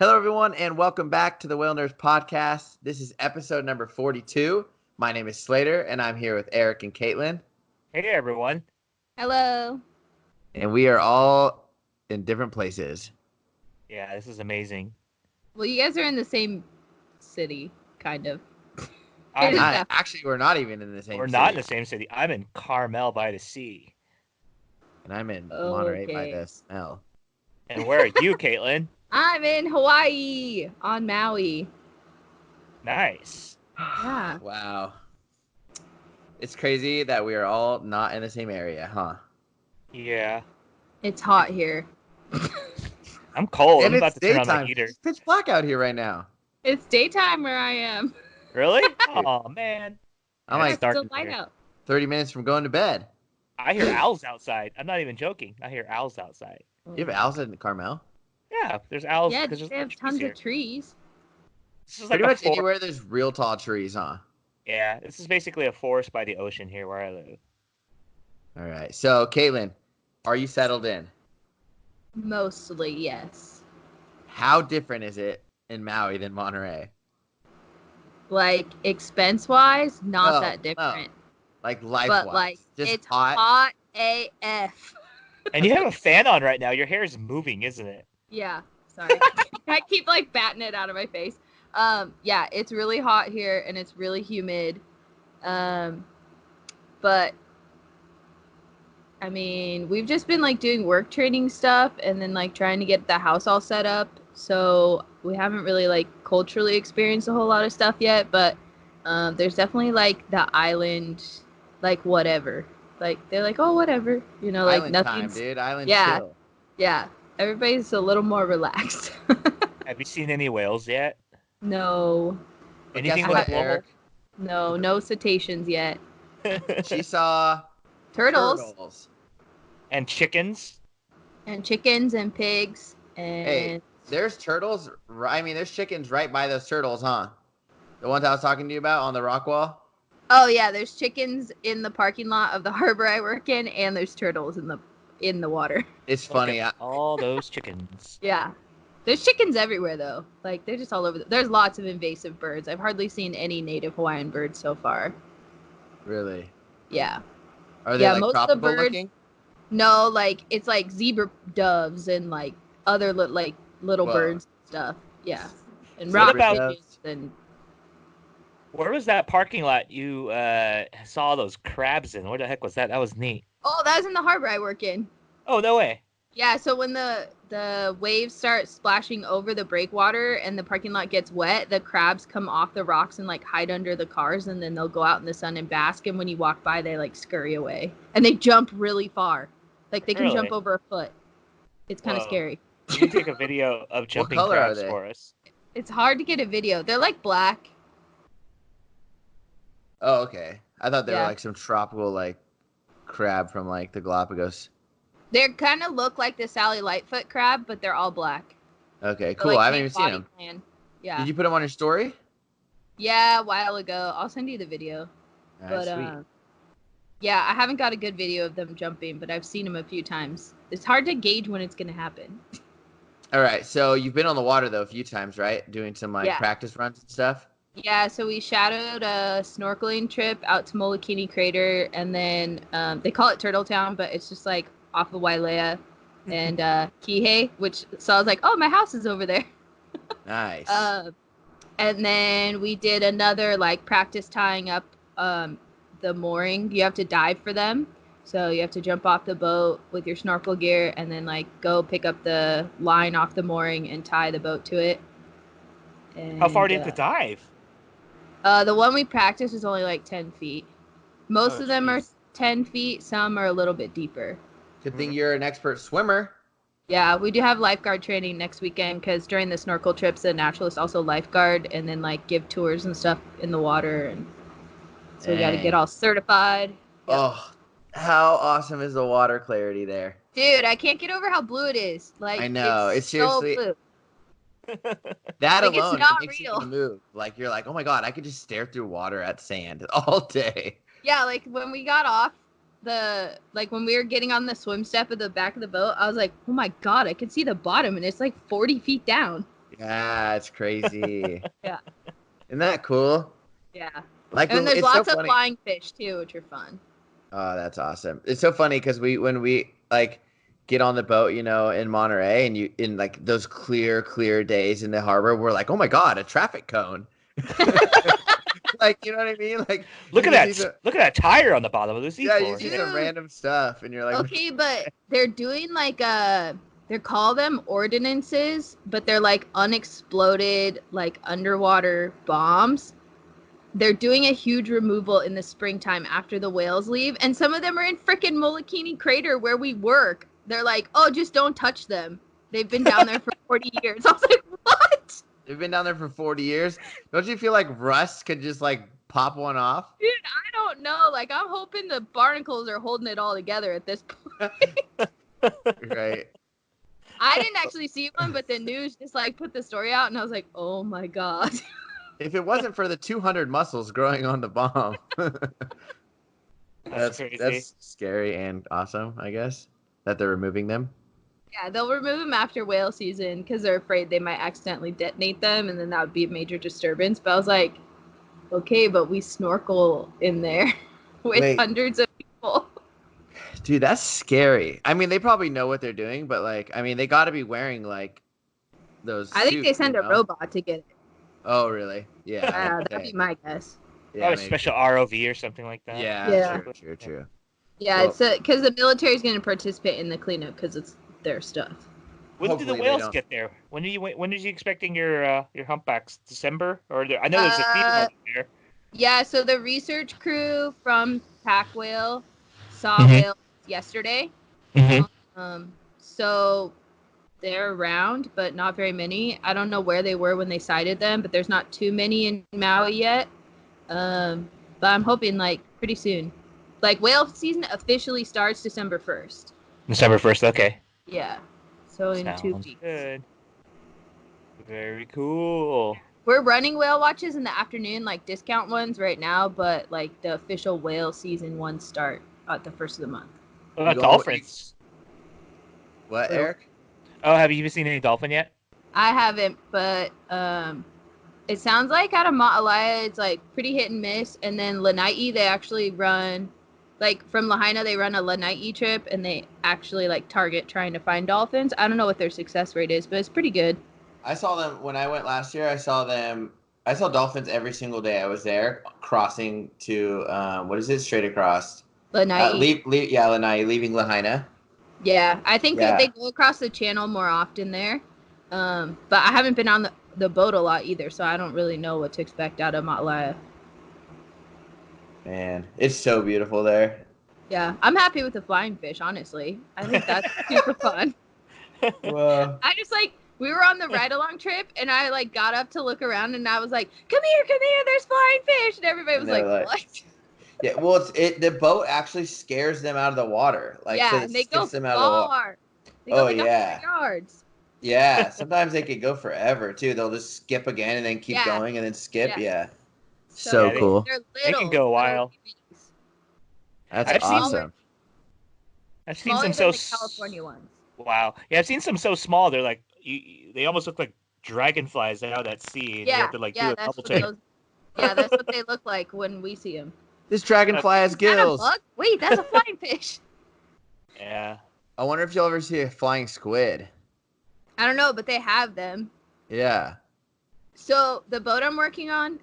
Hello, everyone, and welcome back to the Whalenerds podcast. This is episode number 42. My name is Slater, and I'm here with Eric and Katlyn. Hey, everyone. Hello. And we are all in different places. Yeah, this is amazing. Well, you guys are in the same city, kind of. Actually, we're not even in the same We're city. not in the same city. I'm in Carmel by the sea. And I'm in Monterey by the smell. And where are you, Katlyn? I'm in Hawaii on Maui. Nice. Yeah. Wow. It's crazy that we are all not in the same area, huh? Yeah. It's hot here. I'm cold. And I'm about it's to turn on daytime. my heater. It's pitch black out here right now. It's daytime where I am. Really? Oh, man. I'm Yeah, like it's dark still in light here. out. 30 minutes from going to bed. I hear owls outside. I'm not even joking. I hear owls outside. You have owls in Carmel? Yeah, there's owls. Yeah, 'cause there's they have trees tons here. of trees. This is like Pretty a much forest. anywhere there's real tall trees, huh? Yeah, this is basically a forest by the ocean here where I live. All right. So, Katlyn, are you settled in? Mostly, yes. How different is it in Maui than Monterey? Like, expense-wise, not No, that different. Like life-wise? But, like, just it's hot. hot AF. And you have a fan on right now. Your hair is moving, isn't it? Yeah, sorry. I keep like batting it out of my face. Yeah, it's really hot here and it's really humid. But I mean, we've just been like doing work training stuff and then like trying to get the house all set up. So we haven't really like culturally experienced a whole lot of stuff yet, but there's definitely like the island, like whatever. Like they're like, oh, whatever, you know, like Island nothing's. time, dude. Island Yeah. chill. Yeah, everybody's a little more relaxed. Have you seen any whales yet? No, But Anything guess but what, Eric? no cetaceans yet. She saw Turtles And chickens. and chickens and pigs and Hey, there's turtles. I mean, there's chickens right by those turtles, huh? The ones I was talking to you about on the rock wall? oh yeah, there's chickens in the parking lot of the harbor I work in, and there's turtles in the water. It's Look funny. at all those chickens. Yeah, there's chickens everywhere though. Like they're just all over. There's lots of invasive birds. I've hardly seen any native Hawaiian birds so far. Really? Yeah. Are they Yeah, like most of the tropical birds- looking? No, like it's like zebra doves and like other like little Whoa. birds and stuff. Yeah, and Zebra rock doves? pigeons and Where was that parking lot you saw those crabs in? Where the heck was that? That was neat. oh, that was in the harbor I work in. Oh, no way. Yeah, so when the waves start splashing over the breakwater and the parking lot gets wet, the crabs come off the rocks and like hide under the cars, and then they'll go out in the sun and bask. And when you walk by, they like scurry away, and they jump really far. Like they can Really? jump over a foot. It's kind of Whoa. scary. You can take a video of jumping color are crabs they? for us. It's hard to get a video. They're like black. Oh, okay. I thought they were Yeah. like some tropical like crab from like the Galapagos. They kind of look like the Sally Lightfoot crab, but they're all black. Okay, They're, cool. like, I haven't big even seen body them. plan. Yeah. Did you put them on your story? Yeah, a while ago. I'll send you the video. All right, But sweet. yeah, I haven't got a good video of them jumping, but I've seen them a few times. It's hard to gauge when it's gonna happen. All right, so you've been on the water though a few times, right? Doing some like Yeah. practice runs and stuff. Yeah, so we shadowed a snorkeling trip out to Molokini Crater, and then they call it Turtle Town, but it's just like off of Wailea and Kihei, which so I was like, oh, my house is over there. Nice. And then we did another like practice tying up the mooring. You have to dive for them. So you have to jump off the boat with your snorkel gear and then like go pick up the line off the mooring and tie the boat to it. And, How far do you have to dive? The one we practiced was only like 10 feet. Most Oh, of them are jeez. 10 feet. Some are a little bit deeper. Good thing you're an expert swimmer. Yeah, we do have lifeguard training next weekend because during the snorkel trips, the naturalists also lifeguard and then like give tours and stuff in the water. And so we got to Dang. get all certified. Yep. Oh, how awesome is the water clarity there? Dude, I can't get over how blue it is. Like I know, it's so seriously- blue. That Like, it's alone not it makes real. you wanna move. Like you're like, oh my god, I could just stare through water at sand all day. Yeah, like when we got off when we were getting on the swim step at the back of the boat, I was like, oh my god, I could see the bottom and it's like 40 feet down. Yeah, it's crazy. Yeah. Isn't that cool? Yeah. Like, And there's it's lots so of funny. flying fish too, which are fun. Oh, that's awesome. It's so funny because when we like get on the boat, in Monterey, and you in like those clear days in the harbor, we're like, oh my God, a traffic cone. Like, you know what I mean? Like, Look you at just see that! Look at that tire on the bottom of the sea yeah, you floor. see Dude. some random stuff, and you're like, Okay, but they're doing like they call them ordinances, but they're like unexploded like underwater bombs. They're doing a huge removal in the springtime after the whales leave, and some of them are in frickin' Molokini Crater where we work. They're like, oh, just don't touch them. They've been down there for 40 years. I was like, what? They've been down there for 40 years. Don't you feel like Russ could just like pop one off? Dude, I don't know. Like, I'm hoping the barnacles are holding it all together at this point. Right. I didn't actually see one, but the news just like put the story out, and I was like, oh my God. If it wasn't for the 200 mussels growing on the bomb. That's crazy. That's scary and awesome, I guess, that they're removing them. Yeah, they'll remove them after whale season because they're afraid they might accidentally detonate them, and then that would be a major disturbance. But I was like, okay, but we snorkel in there with Wait. hundreds of people. Dude, that's scary. I mean, they probably know what they're doing, but like, I mean, they got to be wearing like those. I think they suits, send a robot to get it. Oh, really? Yeah. That'd be my guess. Yeah, Probably a maybe. special ROV or something like that. Yeah. Yeah. True. Yeah, Well- it's because the military is going to participate in the cleanup because it's their stuff. When do the Hopefully they whales don't. get there? When are you expecting your humpbacks? December? I know there's a female there. Yeah, so the research crew from Pack Whale saw Mhm. whales yesterday. Mm-hmm. So they're around, but not very many. I don't know where they were when they sighted them, but there's not too many in Maui yet. But I'm hoping like pretty soon. Like whale season officially starts December 1st. December 1st. Okay. Yeah. So in 2 Sounds weeks. good. Very cool. We're running whale watches in the afternoon, like discount ones right now, but like the official whale season ones start at the first of the month. What about You go- dolphins? What, Little- Eric? Oh, have you even seen any dolphin yet? I haven't, but it sounds like out of Maui it's like pretty hit and miss. And then Lanai, they actually run, like from Lahaina, they run a Lanai trip and they actually like target trying to find dolphins. I don't know what their success rate is, but it's pretty good. I saw them when I went last year. I saw dolphins every single day I was there, crossing to what is it? Straight across. Lanai. Lanai, leaving Lahaina. Yeah, I think Yeah. they go across the channel more often there. But I haven't been on the boat a lot either, so I don't really know what to expect out of Maui. Man, it's so beautiful there. Yeah, I'm happy with the flying fish, honestly. I think that's super fun. Well, I just like, we were on the ride along trip and I like got up to look around and I was like, come here, there's flying fish. And everybody was And like, they're like- what? yeah. Well, the boat actually scares them out of the water. Like, so Yeah, it and they go skips them out of the water. far. They Oh, go like yeah. 100 yards. Yeah, sometimes they could go forever too. They'll just skip again and then keep Yeah. going and then skip. Yeah. Yeah. So So they- cool. They're They little. can go a while. That's I've seen- awesome. I've seen Smaller some than so the California ones. Wow. Yeah, I've seen some so small. They're like they almost look like dragonflies out at sea. And you have to like do a that's double what take. those. Yeah, that's what they look like when we see them. This dragonfly has Is that a gills. bug? Wait, that's a flying fish. Yeah. I wonder if you'll ever see a flying squid. I don't know, but they have them. Yeah. So the boat I'm working on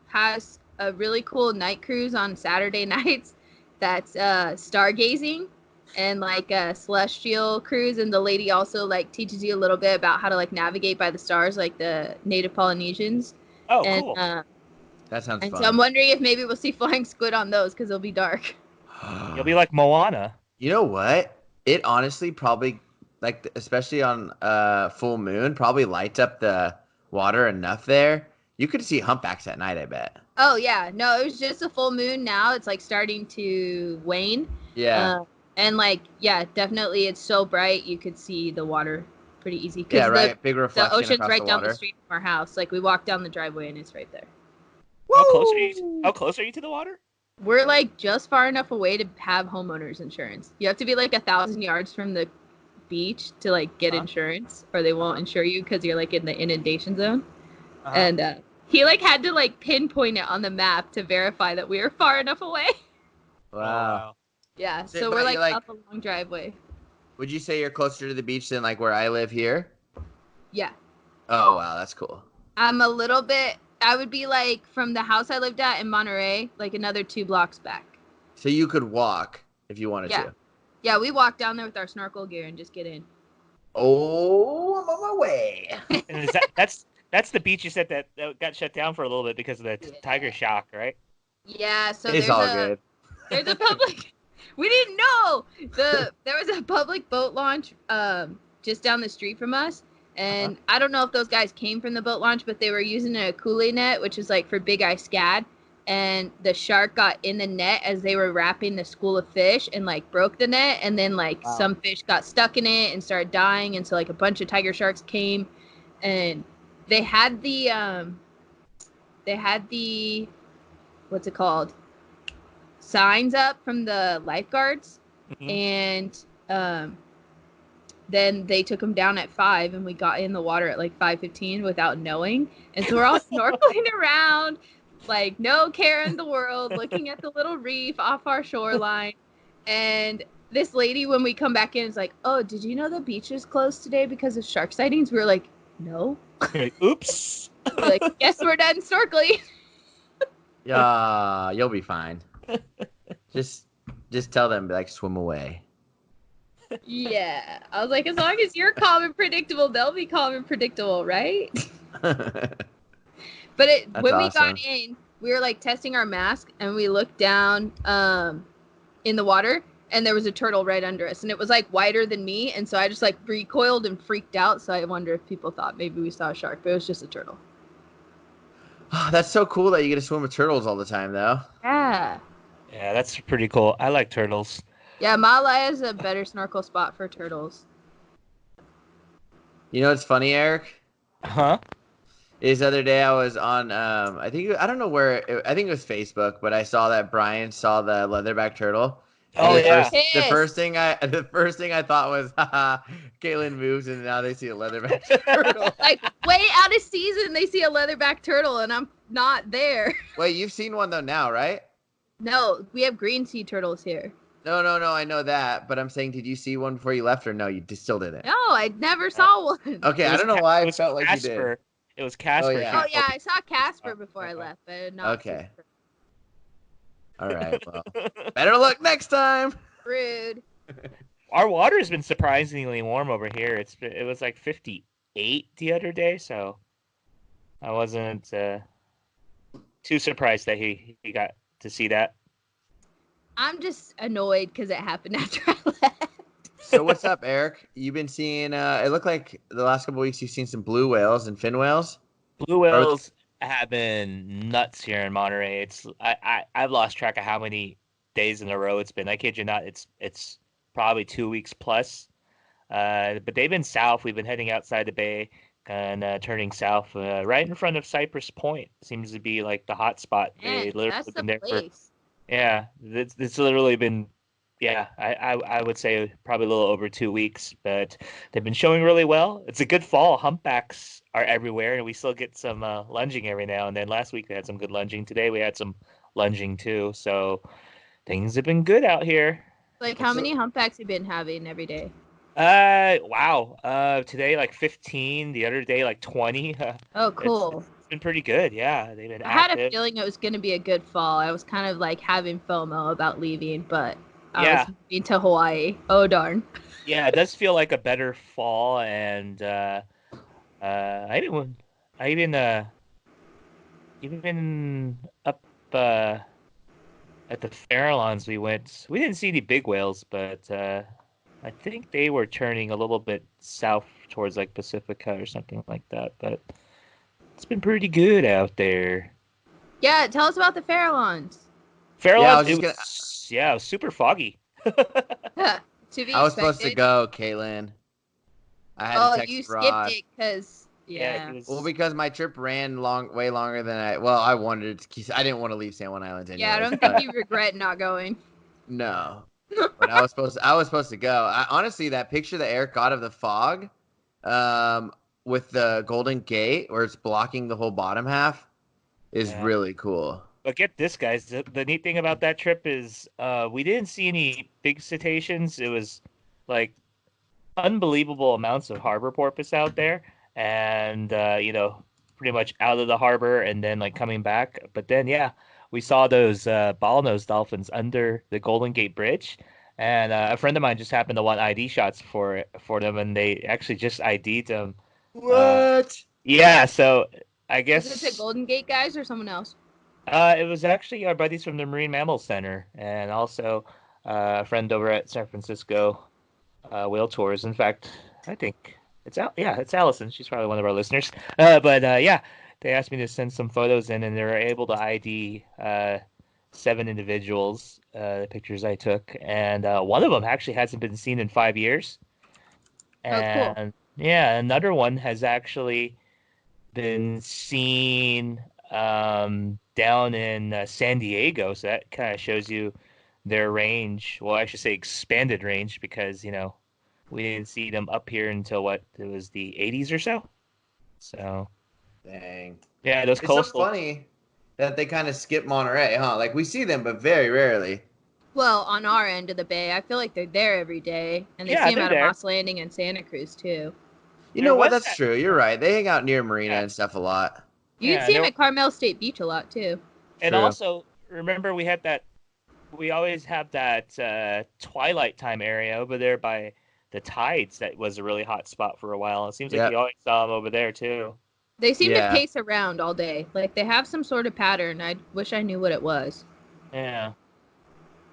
has a really cool night cruise on Saturday nights that's stargazing and like a celestial cruise, and the lady also like teaches you a little bit about how to like navigate by the stars like the native Polynesians. Oh, and cool. That sounds and fun. so I'm wondering if maybe we'll see flying squid on those because it'll be dark. You'll be like Moana. You know what? It honestly probably, like, especially on full moon, probably lights up the water enough there. You could see humpbacks at night, I bet. Oh yeah, no, it was just a full moon. Now it's like starting to wane. Yeah. And like, yeah, definitely, it's so bright you could see the water pretty easy. 'Cause Yeah, right. Big The reflection ocean's across right the down water. the street from our house. Like we walk down the driveway and it's right there. How close are you to the water? We're like just far enough away to have homeowners insurance. You have to be like 1,000 yards from the beach to like get insurance, or they won't insure you because you're like in the inundation zone. And he like had to like pinpoint it on the map to verify that we were far enough away. Wow. Yeah, So- so but we're like, you're, like- up a long driveway. Would you say you're closer to the beach than like where I live here? Yeah, Oh wow, that's cool. I'm a little bit. I would be like from the house I lived at in Monterey, like another 2 blocks back. So you could walk if you wanted to. Yeah, we walked down there with our snorkel gear and just get in. Oh, I'm on my way. And that's the beach you said that got shut down for a little bit because of the tiger shock, right? Yeah, so It's all good. There's a public. We didn't know there was a public boat launch just down the street from us, and I don't know if those guys came from the boat launch, but they were using a Kool-Aid net, which is like for big eye scad, and the shark got in the net as they were wrapping the school of fish and like broke the net, and then like some fish got stuck in it and started dying, and so like a bunch of tiger sharks came, and they had the what's it called? Signs up from the lifeguards, and then they took them down at 5, and we got in the water at like 5:15 without knowing, and so we're all snorkeling around, like no care in the world, looking at the little reef off our shoreline, and this lady, when we come back in, is like, "Oh, did you know the beach is closed today because of shark sightings?" We were like, "No." Oops. We're like, "Guess we're done snorkeling." Yeah, you'll be fine. Just tell them like swim away. Yeah, I was like, as long as you're calm and predictable, they'll be calm and predictable, right? But when we got in, we were like testing our mask, and we looked down in the water, and there was a turtle right under us, and it was like wider than me, and so I just like recoiled and freaked out. So I wonder if people thought maybe we saw a shark, but it was just a turtle. Oh, that's so cool that you get to swim with turtles all the time, though. Yeah. Yeah, that's pretty cool. I like turtles. Yeah, Maui is a better snorkel spot for turtles. You know what's funny, Eric? Huh? Is the other day I was on I don't know where I think it was Facebook, but I saw that Brian saw the leatherback turtle. Oh yeah. The first thing I thought was, haha, Katlyn moves and now they see a leatherback turtle. Like way out of season, they see a leatherback turtle, and I'm not there. Wait, you've seen one though now, right? No, we have green sea turtles here. No, I know that, but I'm saying, did you see one before you left, or no, you still didn't? No, I never saw one. Okay, I don't know why I felt like you did. It was Casper. Oh, yeah. Oh yeah, I saw Casper before I left, but not. Okay. All right, well, better luck next time. Rude. Our water has been surprisingly warm over here. It was like 58 the other day, so I wasn't too surprised that he got to see that. I'm just annoyed because it happened after I left. So what's up, Eric? You've been seeing, it looked like the last couple of weeks you've seen some blue whales and fin whales. Blue whales have been nuts here in Monterey. I've lost track of how many days in a row it's been. I kid you not, it's probably 2 weeks plus. But they've been south. We've been heading outside the bay and turning south, right in front of Cypress Point. Seems to be like the hot spot. Man, that's the place. Yeah, it's literally been, yeah, I would say probably a little over 2 weeks, but they've been showing really well. It's a good fall. Humpbacks are everywhere, and we still get some lunging every now and then. Last week we had some good lunging. Today we had some lunging too. So things have been good out here. Like, how many humpbacks you been having every day? Wow. Today like 15. The other day like 20. Oh, cool. It's been pretty good. Yeah, they've been I had active. a feeling it was going to be a good fall. I was kind of like having FOMO about leaving, but I was moving to Hawaii. Oh, darn. Yeah, it does feel like a better fall, and even up at the Farallons we went. We didn't see any big whales, but I think they were turning a little bit south towards like Pacifica or something like that. But it's been pretty good out there. Yeah, tell us about the Farallons. Farallons, it was super foggy. I was supposed to go, Katlyn. I had to text you Rod. skipped it because Well, because my trip ran way longer than I wanted. I didn't want to leave San Juan Islands anyway. Yeah, I don't think you regret not going. No, but I was supposed to go. Honestly, that picture that Eric got of the fog, with the Golden Gate where it's blocking the whole bottom half, is Yeah. really cool. But get this, guys. The neat thing about that trip is we didn't see any big cetaceans. It was like unbelievable amounts of harbor porpoise out there, and pretty much out of the harbor and then like coming back. But then, yeah, we saw those bottlenose dolphins under the Golden Gate Bridge, and a friend of mine just happened to want ID shots for them, and they actually just ID'd them. What? Yeah, so I Is guess it the Golden Gate guys or someone else? it was actually our buddies from the Marine Mammal Center, and also a friend over at San Francisco Whale Tours. In fact, I think it's Al. Yeah, it's Allison. She's probably one of our listeners. But yeah, they asked me to send some photos in, and they were able to ID 7 individuals. The pictures I took, and one of them actually hasn't been seen in 5 years. Oh, cool. And yeah, another one has actually been seen down in San Diego. So that kind of shows you their range. Well, I should say expanded range because, we didn't see them up here until what? It was the 80s or so. So, Dang. yeah, those It's coastal. so funny that they kind of skip Monterey, huh? Like we see them, but very rarely. Well, on our end of the bay, I feel like they're there every day, and they Yeah, see them they're out of there. Moss Landing and Santa Cruz too. You There know what? was That's that- true. You're right. They hang out near Marina Yeah. and stuff a lot. You Yeah, can see them there- at Carmel State Beach a lot too. And True. also, remember we always have that twilight time area over there by the tides. That was a really hot spot for a while. It seems like Yeah. you always saw them over there too. They seem Yeah. to pace around all day. Like they have some sort of pattern. I wish I knew what it was. Yeah.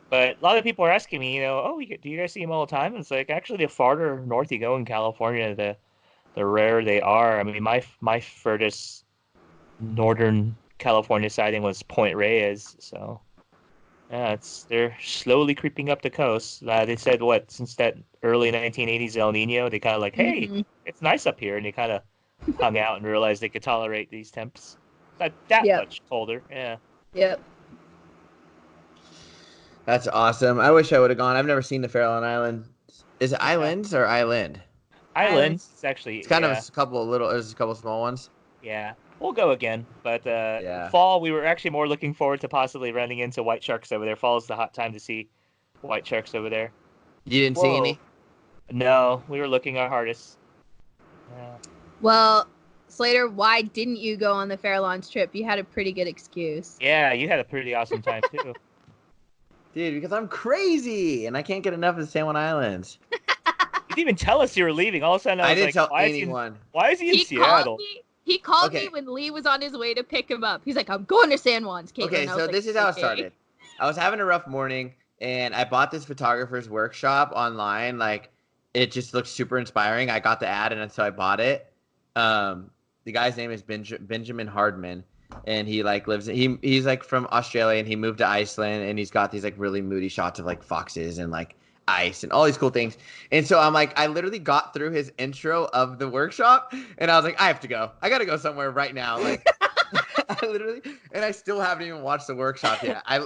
But a lot of people are asking me, do you guys see them all the time? It's like actually the farther north you go in California, the rarer they are. I mean, my furthest northern California sighting was Point Reyes, so yeah, they're slowly creeping up the coast. They said since that early 1980s El Nino, they kind of like, hey, Mhm. it's nice up here, and they kind of hung out and realized they could tolerate these temps. Not that Yep. much colder, yeah. Yep. That's awesome. I wish I would have gone. I've never seen the Farallon Islands. Is it Islands or Island? Islands, it's actually It's kind yeah. of a couple of little. There's a couple small ones. Yeah, we'll go again. But Yeah. fall, we were actually more looking forward to possibly running into white sharks over there. Fall is the hot time to see white sharks over there. You didn't see any? No, we were looking our hardest. Yeah. Well, Slater, why didn't you go on the Farallons trip? You had a pretty good excuse. Yeah, you had a pretty awesome time too. Dude, because I'm crazy and I can't get enough of the San Juan Islands. You didn't even tell us you were leaving. All of a sudden, I I was didn't like, tell why anyone. is he in He Seattle? called me. He called Okay. me when Lee was on his way to pick him up. He's like, "I'm going to San Juan's." Caitlin. Okay, I was so like, this is how it "Okay." started. I was having a rough morning and I bought this photographer's workshop online. Like, it just looked super inspiring. I got the ad and so I bought it. The guy's name is Benjamin Hardman, and he like he's like from Australia and he moved to Iceland and he's got these like really moody shots of like foxes and like ice and all these cool things. And so I'm like, I literally got through his intro of the workshop and I was like, I have to go. I got to go somewhere right now. Like, I literally, and I still haven't even watched the workshop yet. I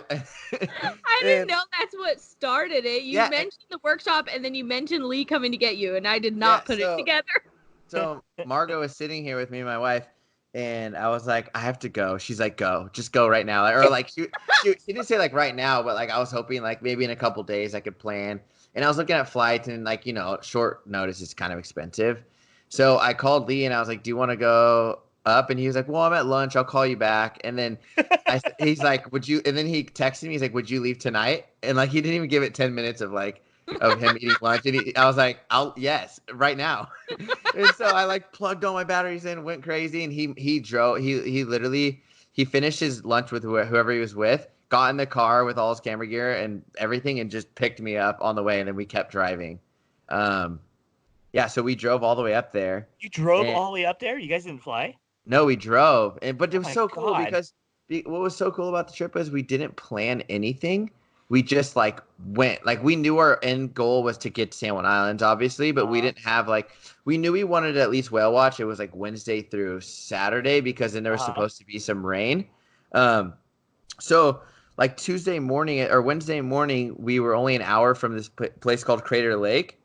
didn't know that's what started it. You Yeah. mentioned the workshop and then you mentioned Lee coming to get you, and I did not put it together. So Margot was sitting here with me and my wife, and I was like, I have to go. She's like, go, just go right now. Or like she didn't say like right now, but like I was hoping like maybe in a couple days I could plan. And I was looking at flights and like, short notice is kind of expensive. So I called Lee and I was like, do you want to go up? And he was like, well, I'm at lunch. I'll call you back. And then he's like, would you? And then he texted me. He's like, would you leave tonight? And like, he didn't even give it 10 minutes of like, of him eating lunch. And I was like, yes, right now. And so I like plugged all my batteries in, went crazy. And he drove, he literally, he finished his lunch with whoever he was with, got in the car with all his camera gear and everything and just picked me up on the way. And then we kept driving. Yeah, so we drove all the way up there. You drove And- all the way up there? You guys didn't fly? No, we drove. But it was my so cool God. because what was so cool about the trip was we didn't plan anything. We just like went. Like we knew our end goal was to get to San Juan Islands, obviously, but we didn't have like, we knew we wanted to at least whale watch. It was like Wednesday through Saturday because then there was supposed to be some rain. So like Tuesday morning or Wednesday morning, we were only an hour from this place called Crater Lake.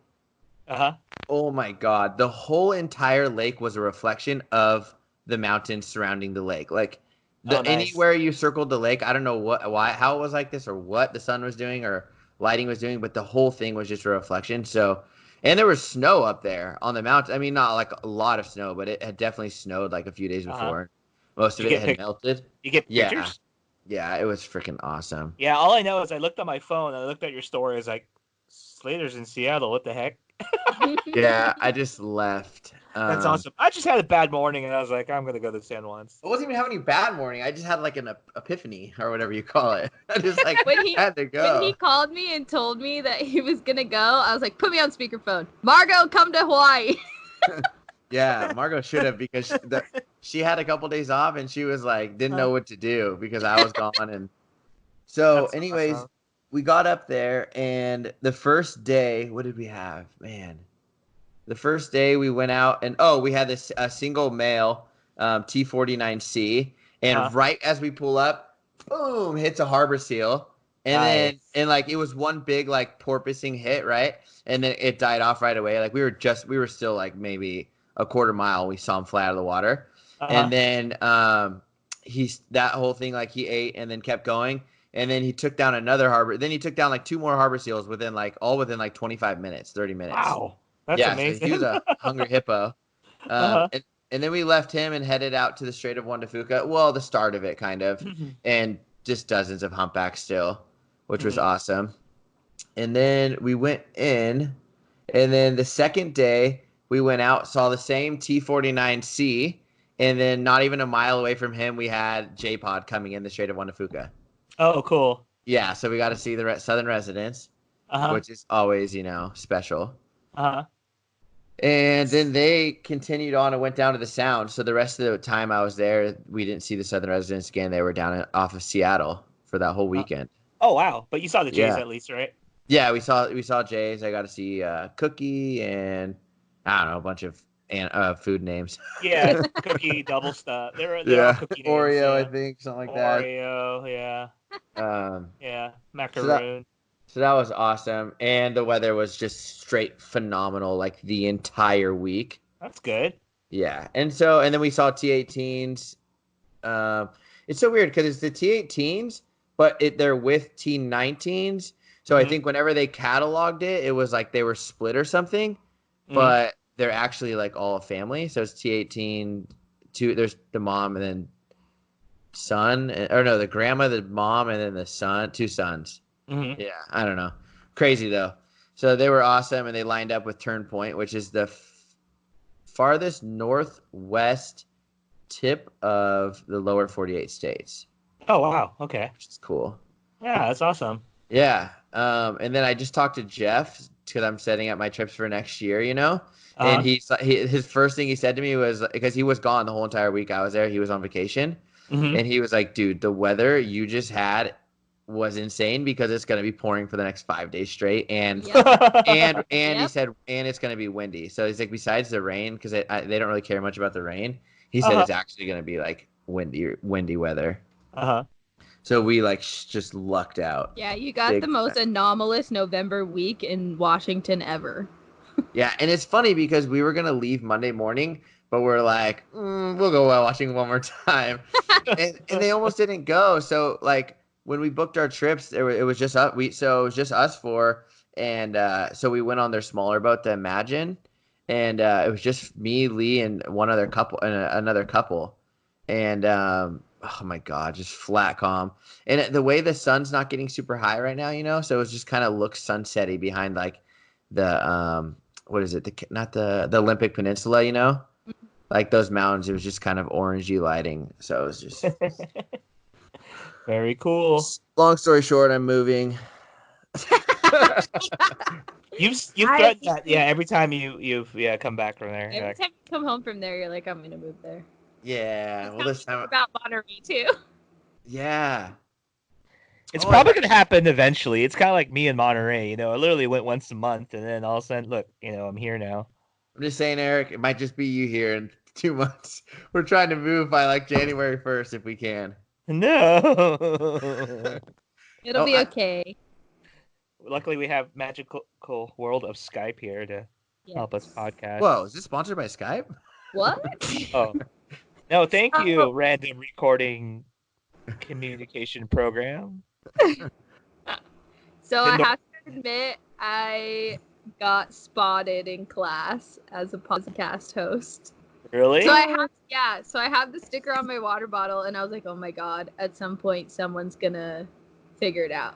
Uh-huh. Oh my God. The whole entire lake was a reflection of the mountains surrounding the lake. Like Oh, nice. anywhere you circled the lake, I don't know how it was like this or what the sun was doing or lighting was doing, but the whole thing was just a reflection. So, and there was snow up there on the mountain. I mean, not like a lot of snow, but it had definitely snowed like a few days Uh-huh. before. Most of You it get had melted. You get Yeah. pictures? Yeah, it was freaking awesome. Yeah, all I know is I looked on my phone, I looked at your story, it's like, Slater's in Seattle, what the heck? Yeah, I just left. That's awesome. I just had a bad morning, and I was like, I'm going to go to San Juan's. I wasn't even having any bad morning. I just had like an epiphany or whatever you call it. I just like When he- had to go. When he called me and told me that he was gonna go, I was like, put me on speakerphone. Margot, come to Hawaii. Yeah, Margot should have because she had a couple days off and she was like didn't know what to do because I was gone. And so That's anyways, awesome. we got up there and the first day, what did we have? Man. The first day we went out and we had this a single male T49C and right as we pull up, boom, hits a harbor seal. And then like it was one big like porpoising hit, right? And then it died off right away. Like we were still like maybe a quarter mile. We saw him fly out of the water. And then that whole thing like he ate and then kept going. And then he took down another harbor. Then he took down like two more harbor seals within like 25 minutes, 30 minutes. Wow. That's amazing. So he was a hungry hippo. And then we left him and headed out to the Strait of Juan de Fuca. Well, the start of it, kind of. And just dozens of humpbacks still, which was awesome. And then we went in. And then the second day, we went out, saw the same T49C. And then not even a mile away from him, we had J-Pod coming in the Strait of Juan de Fuca. Oh, cool. Yeah, so we got to see the southern residents, which is always, special. And then they continued on and went down to the Sound. So the rest of the time I was there, we didn't see the southern residents again. They were down off of Seattle for that whole weekend. Oh, wow. But you saw the Jays at least, right? Yeah, we saw Jays. I got to see Cookie and I don't know, a bunch of food names. Yeah, Cookie, double stuff. They're all Cookie names. Oreo, I think, something like that. Oreo, yeah. Yeah, macaroon. So that was awesome. And the weather was just straight phenomenal, like the entire week. That's good. Yeah. And then we saw T18s. It's so weird because it's the T18s, but they're with T19s. So I think whenever they cataloged it, it was like they were split or something, but they're actually like all a family. So it's T18, there's the mom and then son, or no, the grandma, the mom, and then the son, two sons. Yeah, I don't know. Crazy though. So they were awesome, and they lined up with Turn Point, which is the farthest northwest tip of the lower 48 states. Oh, wow. Okay. Which is cool. Yeah, that's awesome. Yeah. And then I just talked to Jeff because I'm setting up my trips for next year, and his first thing he said to me was, because he was gone the whole entire week I was there, he was on vacation, and he was like, dude, the weather you just had was insane because it's going to be pouring for the next 5 days straight. And he said, and it's going to be windy. So he's like, besides the rain, because they don't really care much about the rain, he said it's actually going to be like windy weather. So we just lucked out. Yeah, you got the most anomalous November week in Washington ever. Yeah, and it's funny because we were going to leave Monday morning, but we're like, we'll go while watching one more time. and they almost didn't go. So when we booked our trips, it was just us. So it was just us four, and so we went on their smaller boat, the Imagine, and it was just me, Lee, and one other couple, and another couple, and oh my god, just flat calm. And the way the sun's not getting super high right now, so it just kind of looks sunsetty behind the what is it? Not the Olympic Peninsula, like those mountains. It was just kind of orangey lighting, so it was just. Very cool. Long story short, I'm moving. You've threatened that, every time you've come back from there. Every time you come home from there, you're like, I'm gonna move there. Yeah. Well, this time about Monterey too. Yeah. It's probably gonna happen eventually. It's kind of like me in Monterey. I literally went once a month, and then all of a sudden, look, I'm here now. I'm just saying, Eric, it might just be you here in 2 months. We're trying to move by January 1st if we can. No. It'll be okay. Luckily, we have magical world of Skype here to help us Yes. podcast. Whoa, is this sponsored by Skype? What? Oh, no, thank Oh. you, random recording communication program. So I have to admit, I got spotted in class as a podcast host. Really? So I have the sticker on my water bottle, and I was like, oh my god, at some point someone's gonna figure it out.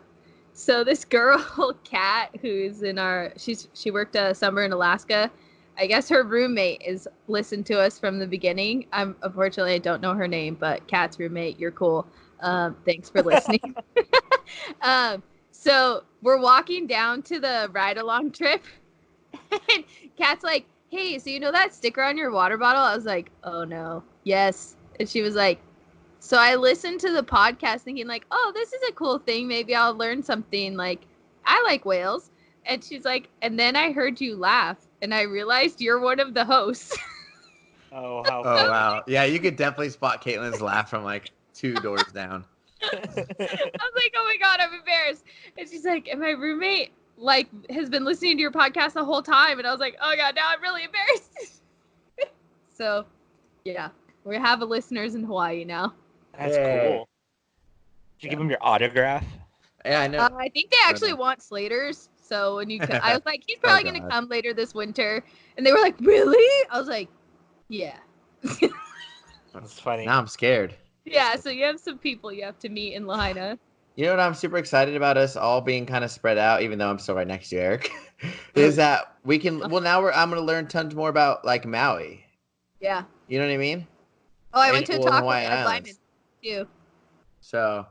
So this girl, Kat, who's in she worked a summer in Alaska. I guess her roommate is listened to us from the beginning. Unfortunately I don't know her name, but Kat's roommate, you're cool. Thanks for listening. So we're walking down to the ride along trip, and Kat's like, hey, so you know that sticker on your water bottle? I was like, oh no, yes. And she was like, so I listened to the podcast thinking like, oh, this is a cool thing. Maybe I'll learn something. Like, I like whales. And she's like, and then I heard you laugh, and I realized you're one of the hosts. Oh, how Oh, wow. Yeah, you could definitely spot Caitlin's laugh from like 2 doors down. I was like, oh my god, I'm embarrassed. And she's like, and my roommate like has been listening to your podcast the whole time. And I was like, oh god, now I'm really embarrassed. So yeah, we have listeners in Hawaii now. That's cool. Did you give him your autograph? Yeah, I know. I think they actually want Slaters. So when I was like, he's probably gonna come later this winter, and they were like, really? I was like, yeah. That's funny. Now I'm scared. Yeah, so you have some people you have to meet in Lahaina. You know what I'm super excited about us all being kind of spread out, even though I'm still right next to Eric, is that we can. Well, now I'm gonna learn tons more about like Maui. Yeah. You know what I mean? Oh, I went to a talk with Hawaiian Ed Islands. Lyman too. So,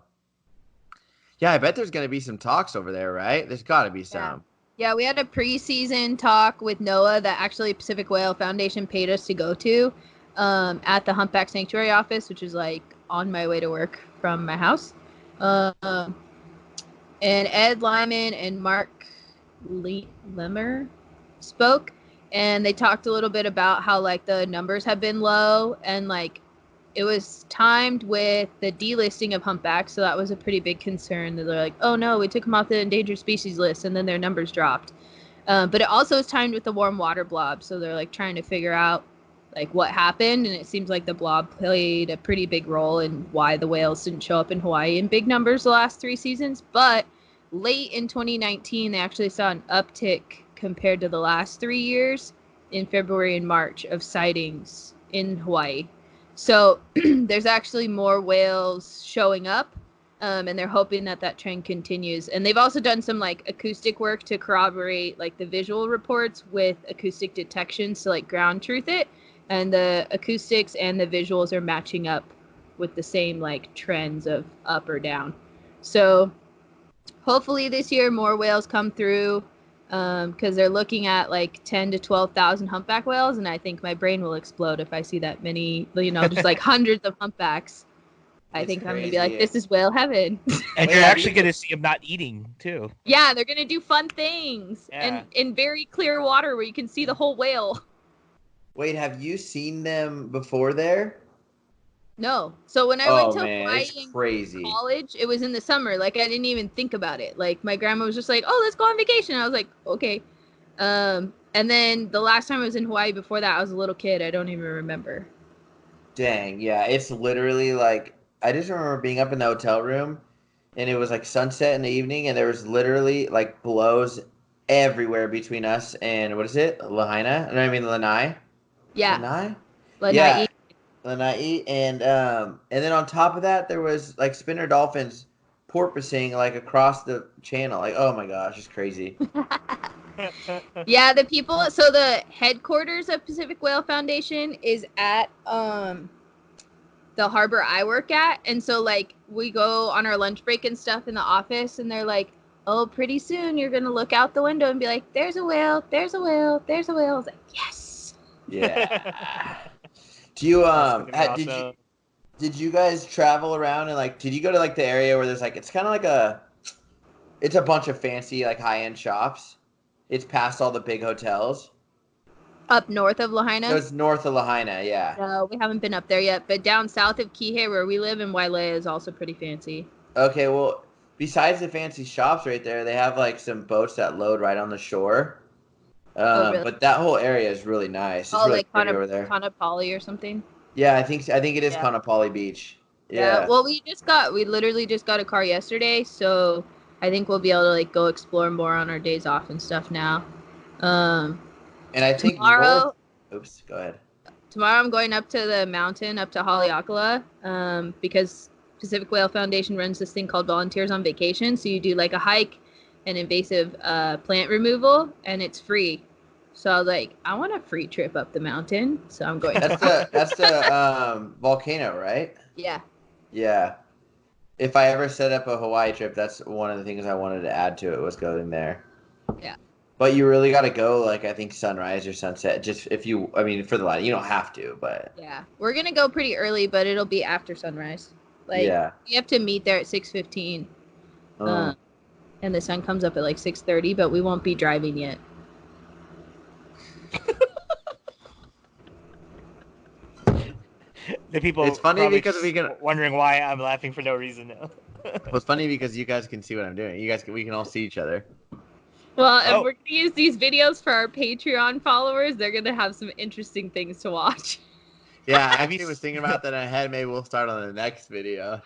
yeah, I bet there's gonna be some talks over there, right? There's got to be some. Yeah, we had a preseason talk with NOAA that actually Pacific Whale Foundation paid us to go to at the Humpback Sanctuary office, which is like on my way to work from my house. And Ed Lyman and Mark Lemmer spoke, and they talked a little bit about how like the numbers have been low, and like it was timed with the delisting of humpbacks, so that was a pretty big concern. That they're like, oh no, we took them off the endangered species list, and then their numbers dropped. But it also is timed with the warm water blob, so they're like trying to figure out like what happened, and it seems like the blob played a pretty big role in why the whales didn't show up in Hawaii in big numbers the last 3 seasons. But late in 2019, they actually saw an uptick compared to the last 3 years in February and March of sightings in Hawaii. So there's actually more whales showing up, and they're hoping that that trend continues. And they've also done some like acoustic work to corroborate like the visual reports with acoustic detections to like ground truth it. And the acoustics and the visuals are matching up with the same like trends of up or down. So hopefully this year more whales come through, because they're looking at like 10 to 12,000 humpback whales, and I think my brain will explode if I see that many, you know, just like hundreds of humpbacks. I think I'm gonna be like, this is whale heaven. And you're actually gonna see them not eating too. Yeah, they're gonna do fun things and in very clear water where you can see the whole whale. Wait, have you seen them before there? No. So when I went to Hawaii in college, it was in the summer. Like I didn't even think about it. Like my grandma was just like, "Oh, let's go on vacation." I was like, "Okay." And then the last time I was in Hawaii before that, I was a little kid. I don't even remember. Dang, yeah, it's literally like I just remember being up in the hotel room, and it was like sunset in the evening, and there was literally like blows everywhere between us and what is it, Lahaina? No, I mean Lanai. Yeah. Lanai. Lanai. Lanai, and then on top of that, there was like spinner dolphins porpoising like across the channel. Like, oh my gosh, it's crazy. Yeah, the people. So the headquarters of Pacific Whale Foundation is at the harbor I work at, and so like we go on our lunch break and stuff in the office, and they're like, "Oh, pretty soon you're gonna look out the window and be like, there's a whale, there's a whale, there's a whale." I was like, yes. Yeah. Do you did you guys travel around and like did you go to like the area where there's like it's kind of like it's a bunch of fancy like high-end shops. It's past all the big hotels. Up north of Lahaina? So it's north of Lahaina, yeah. No, we haven't been up there yet. But down south of Kihei, where we live in Wailea, is also pretty fancy. Okay, well, besides the fancy shops right there, they have like some boats that load right on the shore. Really? But that whole area is really nice. It's really like pretty over there. Kanapali or something? Yeah, I think it is Kaanapali Beach. Yeah. Well, we literally just got a car yesterday, so I think we'll be able to like go explore more on our days off and stuff now. And I think tomorrow. Oops, go ahead. Tomorrow I'm going up to the mountain, up to Haleakala, because Pacific Whale Foundation runs this thing called Volunteers on Vacation. So you do like a hike and invasive plant removal, and it's free. So I was like, I want a free trip up the mountain, so I'm going. That's the volcano, right? Yeah. Yeah. If I ever set up a Hawaii trip, that's one of the things I wanted to add to it was going there. Yeah. But you really got to go, like, I think sunrise or sunset. Just if you, I mean, for the light, you don't have to, but. Yeah. We're going to go pretty early, but it'll be after sunrise. Like, you have to meet there at 6:15. And the sun comes up at like 6:30, but we won't be driving yet. The people. It's funny because we can wondering why I'm laughing for no reason now. Well, it's funny because you guys can see what I'm doing. We can all see each other. Well, if we're gonna use these videos for our Patreon followers, they're gonna have some interesting things to watch. Yeah, I actually was thinking about that ahead. Maybe we'll start on the next video.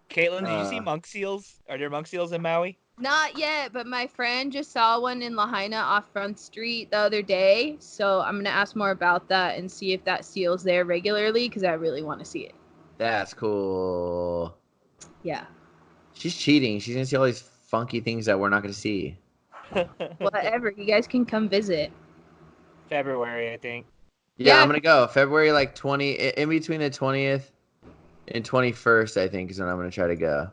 Katlyn, did you see monk seals? Are there monk seals in Maui? Not yet, but my friend just saw one in Lahaina off Front Street the other day. So I'm going to ask more about that and see if that seal's there regularly because I really want to see it. That's cool. Yeah. She's cheating. She's going to see all these funky things that we're not going to see. Whatever. You guys can come visit. February, I think. Yeah, I'm going to go. February, like 20, in between the 20th and 21st, I think, is when I'm going to try to go.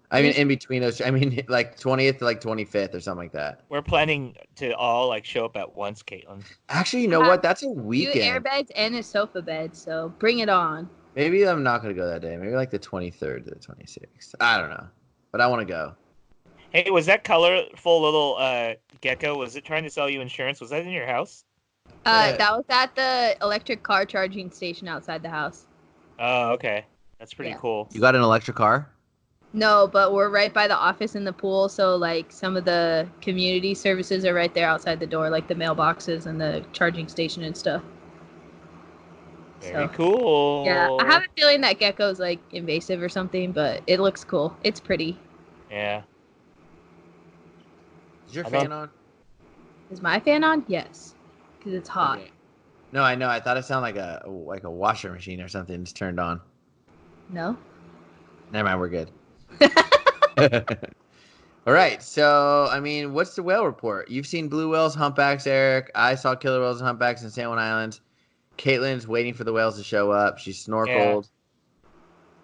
I mean, in between those, I mean, like 20th to like 25th or something like that. We're planning to all like show up at once, Katlyn. Actually, you know what? That's a weekend. 2 air beds and a sofa bed, so bring it on. Maybe I'm not going to go that day. Maybe like the 23rd to the 26th. I don't know. But I want to go. Hey, was that colorful little gecko, was it trying to sell you insurance? Was that in your house? That was at the electric car charging station outside the house. Oh, okay. That's pretty cool. You got an electric car? No, but we're right by the office and the pool, so like some of the community services are right there outside the door, like the mailboxes and the charging station and stuff. Very cool. Yeah, I have a feeling that gecko's like invasive or something, but it looks cool. It's pretty. Yeah. Is your fan on? Is my fan on? Yes, because it's hot. Okay. No, I know. I thought it sounded like a washer machine or something just turned on. No. Never mind. We're good. All right. So, I mean, what's the whale report? You've seen blue whales, humpbacks, Eric. I saw killer whales and humpbacks in San Juan Islands. Katlyn's waiting for the whales to show up. She's snorkeled. Yeah.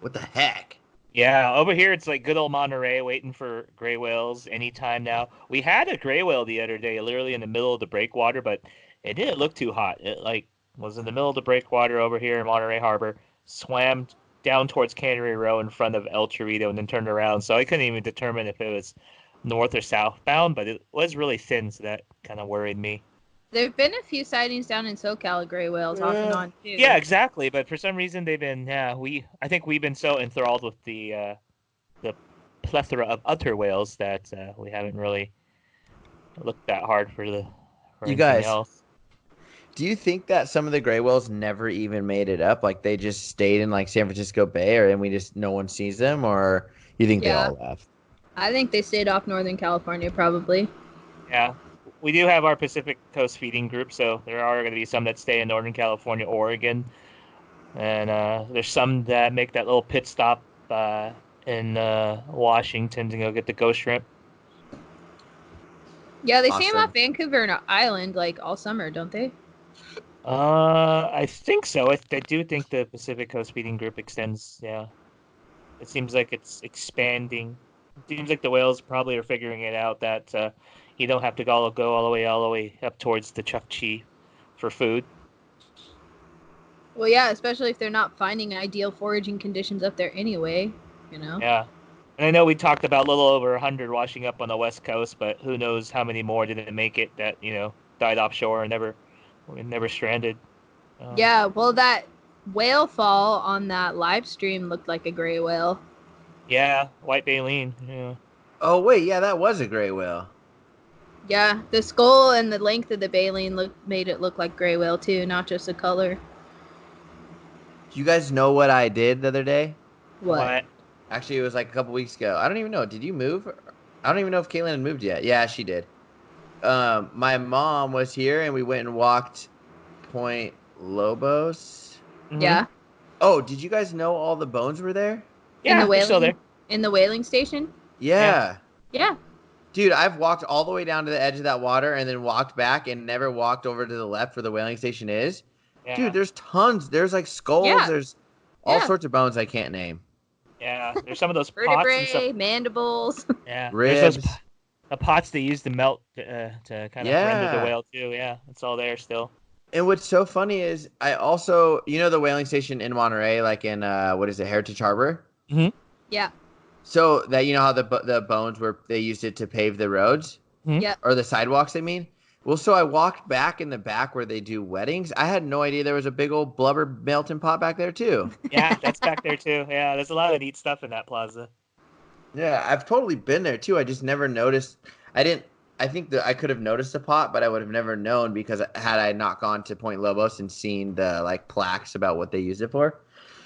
What the heck? Yeah, over here it's like good old Monterey waiting for gray whales anytime now. We had a gray whale the other day, literally in the middle of the breakwater, but it didn't look too hot. It like was in the middle of the breakwater over here in Monterey Harbor, swam down towards Cannery Row in front of El Chorrito and then turned around. So I couldn't even determine if it was north or southbound, but it was really thin, so that kind of worried me. There have been a few sightings down in SoCal of gray whales off and on too. Yeah, exactly. But for some reason they've been I think we've been so enthralled with the plethora of other whales that we haven't really looked that hard for you anything guys else. Do you think that some of the gray whales never even made it up? Like they just stayed in like San Francisco Bay, and no one sees them, or you think they all left? I think they stayed off Northern California, probably. Yeah. We do have our Pacific Coast feeding group, so there are going to be some that stay in Northern California, Oregon. And there's some that make that little pit stop in Washington to go get the ghost shrimp. Yeah, they stay off Vancouver Island like all summer, don't they? I think so. I do think the Pacific Coast feeding group extends, yeah. It seems like it's expanding. It seems like the whales probably are figuring it out that you don't have to go all the way up towards the Chukchi for food. Well, yeah, especially if they're not finding ideal foraging conditions up there anyway, you know? Yeah. And I know we talked about a little over 100 washing up on the West Coast, but who knows how many more didn't make it that died offshore and never stranded. Yeah, well, that whale fall on that live stream looked like a gray whale. Yeah, white baleen. Yeah. Oh wait, yeah, that was a gray whale. Yeah, the skull and the length of the baleen made it look like gray whale too, not just the color. Do you guys know what I did the other day? What? Actually, it was like a couple weeks ago. I don't even know. Did you move? I don't even know if Katlyn had moved yet. Yeah, she did. My mom was here, and we went and walked Point Lobos. Mhm. Yeah. Oh, did you guys know all the bones were there? Yeah, in the they're whaling, still there. In the whaling station? Yeah. Yeah. Dude, I've walked all the way down to the edge of that water and then walked back and never walked over to the left where the whaling station is. Yeah. Dude, there's tons. There's like skulls. Yeah. There's all Yeah. sorts of bones I can't name. Yeah, there's some of those pots and Vertebrae, stuff. mandibles. Yeah, Ribs. there's those the pots they use to melt to kind of render Yeah. the whale too. Yeah, it's all there still. And what's so funny is I also, the whaling station in Monterey, like in, what is it, Heritage Harbor? Yeah. So that, how the bones they used it to pave the roads? Yeah. Or the sidewalks, I mean? Well, so I walked back in the back where they do weddings. I had no idea there was a big old blubber melting pot back there, too. Yeah, that's back there too. Yeah, there's a lot of neat stuff in that plaza. Yeah, I've totally been there, too. I just never noticed. I think that I could have noticed the pot, but I would have never known because had I not gone to Point Lobos and seen the, like, plaques about what they use it for.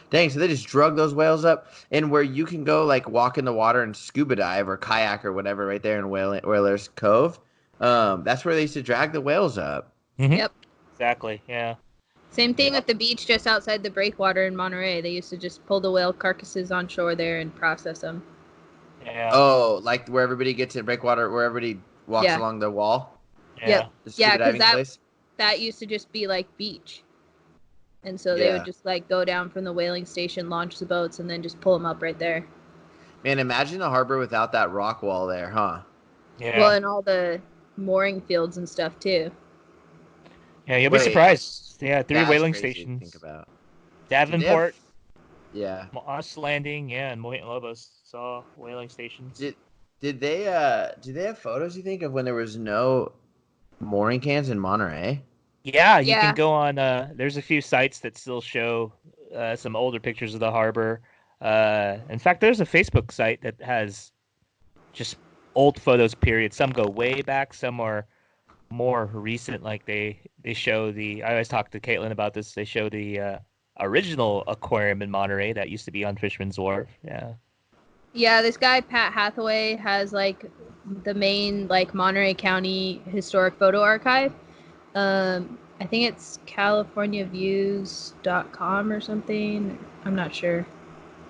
Dang, so they just drug those whales up. And where you can go, like, walk in the water and scuba dive or kayak or whatever right there in Whaler's Cove, that's where they used to drag the whales up. Yep. Exactly. Yeah. Same thing with the beach just outside the breakwater in Monterey. They used to just pull the whale carcasses on shore there and process them. Yeah. Oh, like where everybody gets in breakwater, where everybody walks Yeah. along the wall? Yeah. Yep. The scuba Yeah, 'cause diving that- place? That used to just be like beach. And so they Yeah. would just like go down from the whaling station, launch the boats, and then just pull them up right there. Man, imagine the harbor without that rock wall there, huh? Yeah. Well, and all the mooring fields and stuff too. Yeah, you'll Wait. be surprised. Yeah, 3 That's whaling crazy to stations. think about. Davenport, Yeah. Moss Landing, yeah, and Point Lobos. It's all whaling stations. Did they have photos, you think, of when there was no mooring cans in Monterey? Yeah, you Yeah. can go on. There's a few sites that still show some older pictures of the harbor. In fact, there's a Facebook site that has just old photos. Period. Some go way back. Some are more recent. Like they show the. I always talk to Katlyn about this. They show the original aquarium in Monterey that used to be on Fisherman's Wharf. Yeah. Yeah, this guy Pat Hathaway has like the main like Monterey County Historic Photo Archive. I think it's CaliforniaViews.com or something. I'm not sure.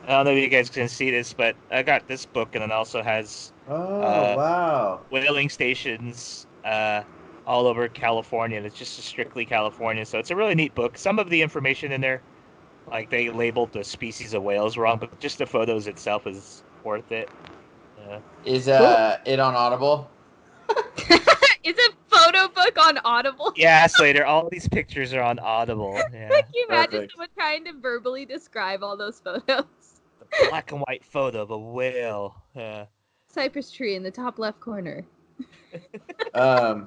I don't know if you guys can see this, but I got this book, and it also has Oh, wow. whaling stations all over California. And it's just strictly California, so it's a really neat book. Some of the information in there, like they labeled the species of whales wrong, but just the photos itself is worth it. Yeah. Is it on Audible? Is a photo book on Audible? Yeah, Slater. All these pictures are on Audible. Yeah. Can you imagine Perfect. someone trying to verbally describe all those photos? The black and white photo of a whale. Yeah. Cypress tree in the top left corner. I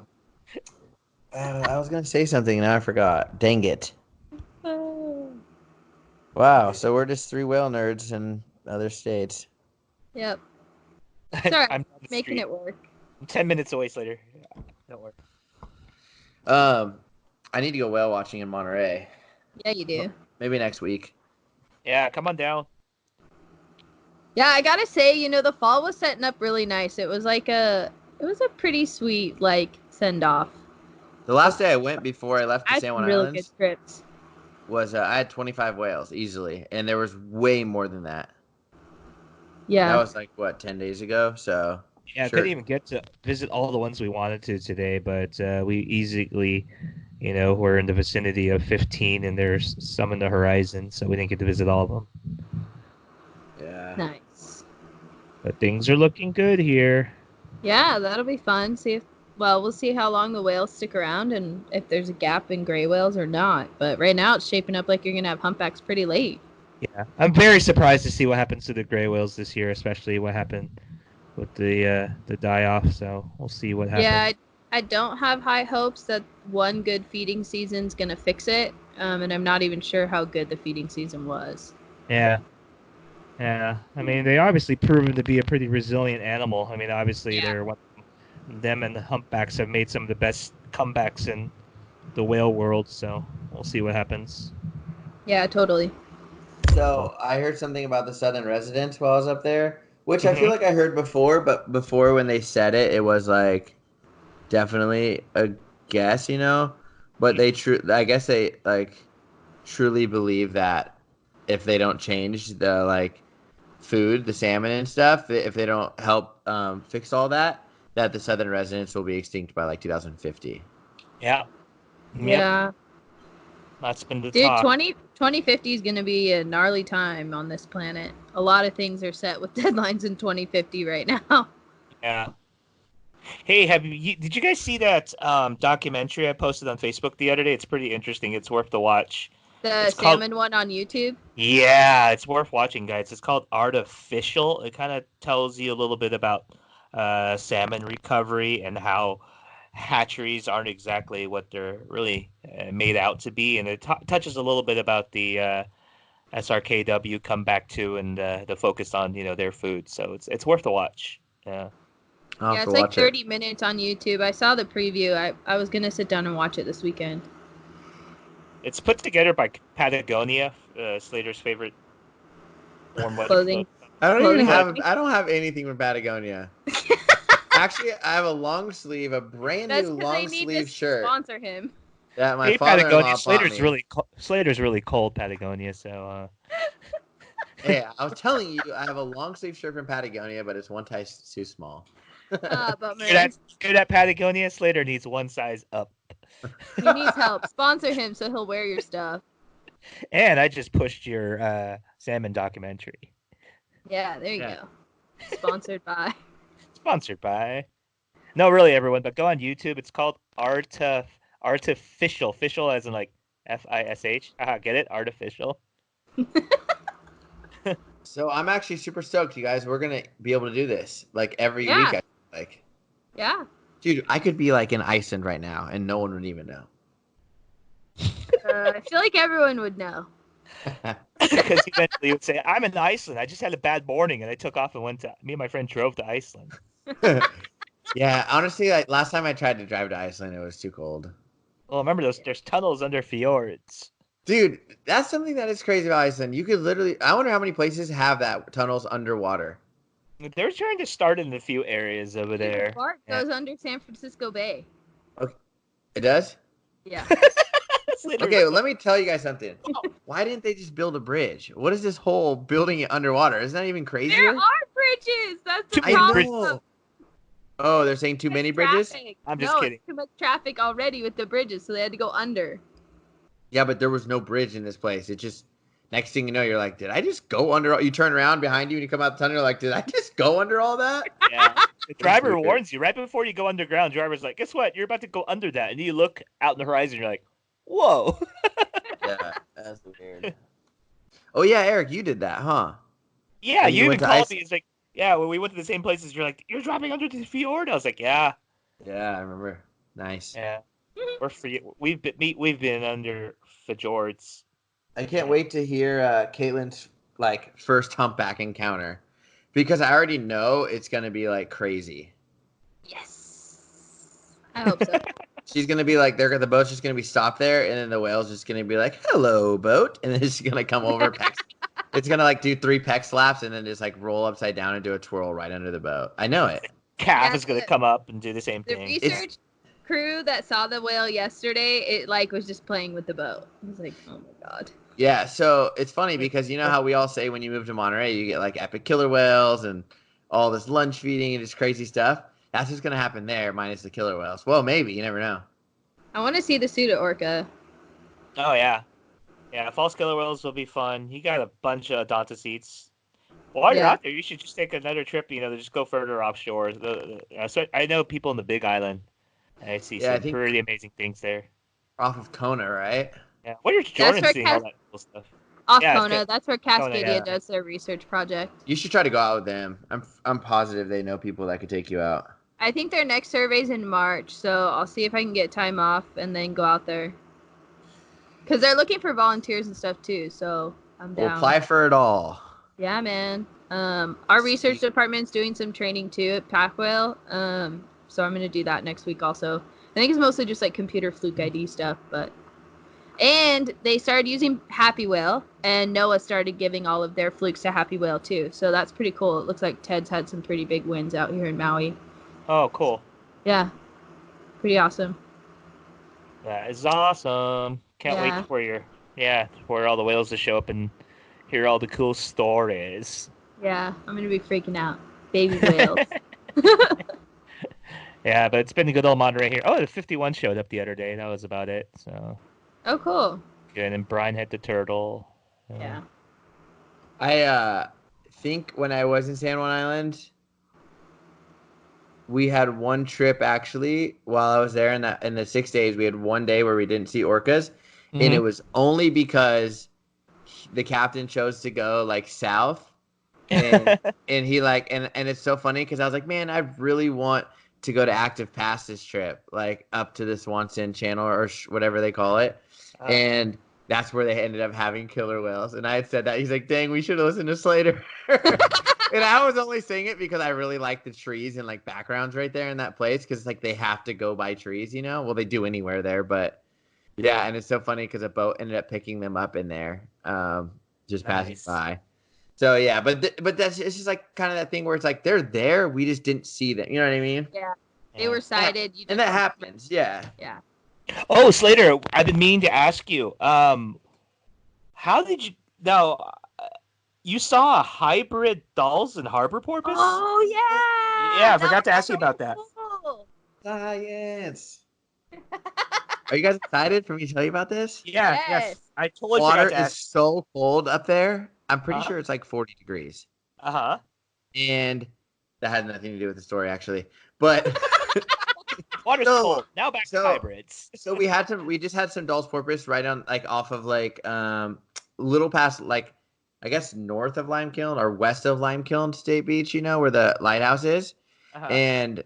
was gonna say something and now I forgot. Dang it! Wow, so we're just 3 whale nerds in other states. Yep. Sorry, I'm on the making street. it work. I'm 10 minutes away, Slater. Yeah, don't worry. I need to go whale watching in Monterey. Yeah, you do. Maybe next week. Yeah, come on down. Yeah, I gotta say, the fall was setting up really nice. It was a pretty sweet like send off. The last day I went before I left the I San had Juan really Islands good trips. was I had 25 whales easily, and there was way more than that. Yeah. That was like what 10 days ago. So Yeah, I Sure. couldn't even get to visit all the ones we wanted to today, but we easily, we're in the vicinity of 15, and there's some in the horizon, so we didn't get to visit all of them. yeah. Nice. But things are looking good here. Yeah, that'll be fun. We'll see how long the whales stick around and if there's a gap in gray whales or not. But right now it's shaping up like you're gonna have humpbacks pretty late. Yeah, I'm very surprised to see what happens to the gray whales this year, especially what happened with the die off. So we'll see what happens. Yeah, I don't have high hopes that one good feeding season's gonna fix it, and I'm not even sure how good the feeding season was. Yeah. Yeah. I mean, they obviously proven to be a pretty resilient animal. I mean, obviously, Yeah. them and the humpbacks have made some of the best comebacks in the whale world. So we'll see what happens. Yeah, totally. So I heard something about the southern residents while I was up there, which I feel Mhm. like I heard before, but before when they said it, it was like definitely a guess, you know. But I guess they like truly believe that if they don't change the like food, the salmon and stuff, if they don't help fix all that, that the southern residents will be extinct by like 2050. Yeah. Yep. Yeah. That's been the Dude, talk. 2050 is going to be a gnarly time on this planet. A lot of things are set with deadlines in 2050 right now. Yeah. Hey, did you guys see that documentary I posted on Facebook the other day? It's pretty interesting. It's worth the watch. The It's called salmon one on YouTube. Yeah, it's worth watching, guys. It's called Artificial. It kind of tells you a little bit about salmon recovery and how hatcheries aren't exactly what they're really made out to be, and it touches a little bit about the SRKW come back to and the focus on their food. So it's worth a watch. Yeah. I'll Yeah, have to it's like watch it. 30 minutes on YouTube. I saw the preview. I was going to sit down and watch it this weekend. It's put together by Patagonia, Slater's favorite warm weather Clothing. I company. don't have anything from Patagonia. Actually, I have a long sleeve, a brand That's new because they long need to sleeve shirt sponsor him. that my Hey, Patagonia. father-in-law bought me. Slater's really cold, Patagonia. So Hey, I was telling you, I have a long sleeve shirt from Patagonia, but it's one size too small. Bummer. hear that Patagonia. Slater needs one size up. He needs help. Sponsor him so he'll wear your stuff. And I just pushed your salmon documentary. Yeah, there you go. Sponsored by. Sponsored by. No, really, everyone. But go on YouTube. It's called Artificial. Official as in like FISH. Get it? Artificial. So I'm actually super stoked, you guys. We're gonna be able to do this like every Yeah. week. I feel like, Yeah. dude, I could be like in Iceland right now, and no one would even know. I feel like everyone would know. Because eventually you would say, I'm in Iceland. I just had a bad morning and I took off and me and my friend drove to Iceland. Yeah, honestly, like last time I tried to drive to Iceland, it was too cold. Well, remember there's tunnels under fjords. Dude, that's something that is crazy about Iceland. You could literally, I wonder how many places have that tunnels underwater. They're trying to start in a few areas over there. Park goes under San Francisco Bay. Okay. It does? Yeah. Okay, well, let me tell you guys something. Why didn't they just build a bridge? What is this whole building it underwater? Isn't that even crazier? There are bridges. That's the Too problem. know. Oh, they're saying too many bridges? I'm just kidding. It's too much traffic already with the bridges, so they had to go under. Yeah, but there was no bridge in this place. It just, next thing you know, you're like, did I just go under? You turn around behind you and you come out the tunnel, you're like, did I just go under all that? Yeah. The driver warns you right before you go underground. Driver's like, guess what? You're about to go under that. And you look out in the horizon, you're like, whoa. Yeah, that's weird. Oh, yeah, Eric, you did that, huh? Yeah, Like, you even went to called me. It's like, yeah, when we went to the same places, you're like, you're dropping under the fjord. I was like, yeah. Yeah, I remember. Nice. Yeah. We're free. We've been under fjords. I can't wait to hear Caitlin's like first humpback encounter because I already know it's gonna be like crazy. Yes. I hope so. She's gonna be like, the boat's just gonna be stopped there, and then the whale's just gonna be like, "Hello, boat," and then it's gonna come over. It's gonna like do 3 peck slaps and then just like roll upside down and do a twirl right under the boat. I know it. Calf is gonna come up and do the same The thing. research crew that saw the whale yesterday, it like was just playing with the boat. I was like, oh my god. Yeah, so it's funny because you know how we all say when you move to Monterey, you get like epic killer whales and all this lunch feeding and just crazy stuff. That's what's gonna happen there, minus the killer whales. Well, maybe, you never know. I want to see the pseudo orca. Oh yeah, yeah. False killer whales will be fun. You got a bunch of Donta seats. While you're out there, you should just take another trip. Just go further offshore. So I know people in the Big Island. I see some pretty amazing things there. Off of Kona, right? Yeah. What are Jordan seeing all that cool stuff? Off Kona, that's where Cascadia Kona, does their research project. You should try to go out with them. I'm positive they know people that could take you out. I think their next survey's in March, so I'll see if I can get time off and then go out there. Because they're looking for volunteers and stuff too, so I'm We'll down. apply for it all. Yeah, man. Our research department's doing some training too at Pack Whale. So I'm gonna do that next week also. I think it's mostly just like computer fluke ID stuff, but and they started using Happy Whale, and NOAA started giving all of their flukes to Happy Whale too. So that's pretty cool. It looks like Ted's had some pretty big wins out here in Maui. Oh, cool. Yeah, pretty awesome. That is awesome. Can't wait for all the whales to show up and hear all the cool stories. Yeah, I'm gonna be freaking out. Baby whales. Yeah, but it's been a good old Monterey here. Oh, the 51 showed up the other day. That was about it. So. Oh, cool. Good, and Brian had the turtle. Yeah. I think when I was in San Juan Island, we had one trip actually while I was there in the 6 days. We had one day where we didn't see orcas, and it was only because the captain chose to go like south, and and he like and it's so funny because I was like, man, I really want to go to Active Pass this trip, like up to the Swanson Channel or whatever they call it, and that's where they ended up having killer whales. And I had said that. He's like, dang, we should have listened to Slater. And I was only saying it because I really like the trees and like backgrounds right there in that place because it's like they have to go by trees, you know? Well, they do anywhere there, but yeah. And it's so funny because a boat ended up picking them up in there, just passing by. So yeah, but that's it's just like kind of that thing where it's like they're there, we just didn't see them. You know what I mean? Yeah, they were sighted. And that happens. Yeah. Yeah. Oh, Slater, I've been meaning to ask you. How did you? Now, you saw a hybrid dulls and harbor porpoise? Oh yeah. Yeah, I forgot to ask you about that. Cool. Science. Are you guys excited for me to tell you about this? Yeah. Yes. I totally Water forgot to ask. is so cold up there. I'm pretty sure it's like 40 degrees. And that had nothing to do with the story, actually. But water's cold. Now back to hybrids. So we just had some dulls porpoise right on like off of like little past like I guess north of Lime Kiln or west of Lime Kiln State Beach, you know, where the lighthouse is. And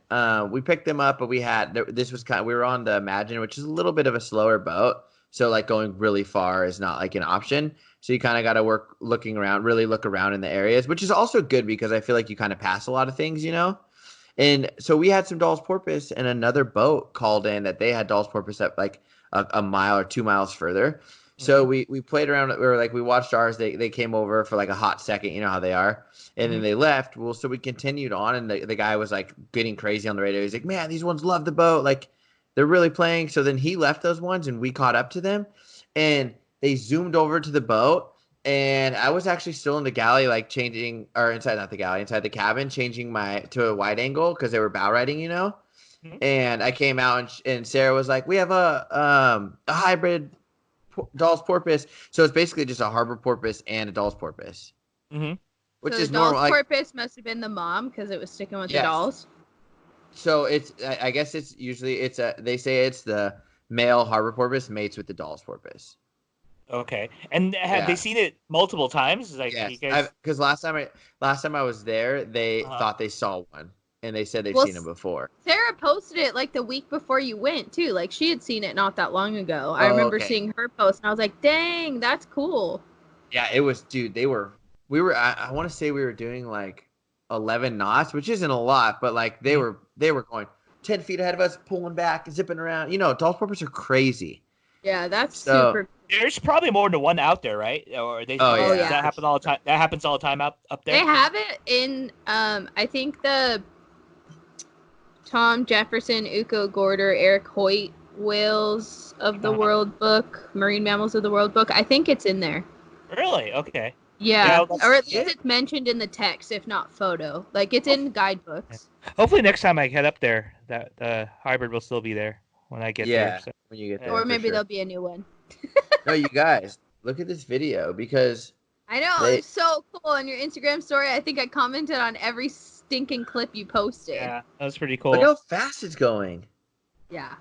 we picked them up, but we were on the Imagine, which is a little bit of a slower boat. So like going really far is not like an option. So you kind of got to really look around in the areas, which is also good because I feel like you kind of pass a lot of things, you know? And so we had some dulls porpoise and another boat called in that they had dulls porpoise at like a mile or 2 miles further. So we played around. We watched ours. They came over for like a hot second. You know how they are. And then they left. Well, so we continued on, and the guy was like getting crazy on the radio. He's like, man, these ones love the boat. Like they're really playing. So then he left those ones and we caught up to them and they zoomed over to the boat. And I was actually still in the galley, like changing, or inside the cabin, changing to a wide angle because they were bow riding, you know? And I came out and Sarah was like, we have a hybrid dulls porpoise. So it's basically just a harbor porpoise and a dulls porpoise. Which is normal. The dulls porpoise must have been the mom because it was sticking with the dulls. So I guess they say it's the male harbor porpoise mates with the dulls porpoise. Okay, and have they seen it multiple times? Like, yes, because last time I was there, they thought they saw one, and they said they've seen him before. Sarah posted it like the week before you went too. Like she had seen it not that long ago. I remember seeing her post, and I was like, "Dang, that's cool." Yeah, it was, dude. I want to say we were doing like 11 knots, which isn't a lot, but like they were going 10 feet ahead of us, pulling back, zipping around. You know, dulls porpoise are crazy. Yeah, that's super. There's probably more than one out there, right? Or does that happen all the time? That happens all the time up there. They have it in I think the Tom Jefferson, Uko Gorder, Eric Hoyt Whales of the World book, Marine Mammals of the World book. I think it's in there. Really? Okay. Yeah, or at least it's mentioned in the text, if not photo. Like it's in guidebooks. Hopefully next time I head up there, that hybrid will still be there when I get there. So. When you get there. Or maybe there'll be a new one. No, you guys, look at this video because I know it's so cool on your Instagram story. I think I commented on every stinking clip you posted. Yeah, that was pretty cool. Look how fast it's going. Yeah.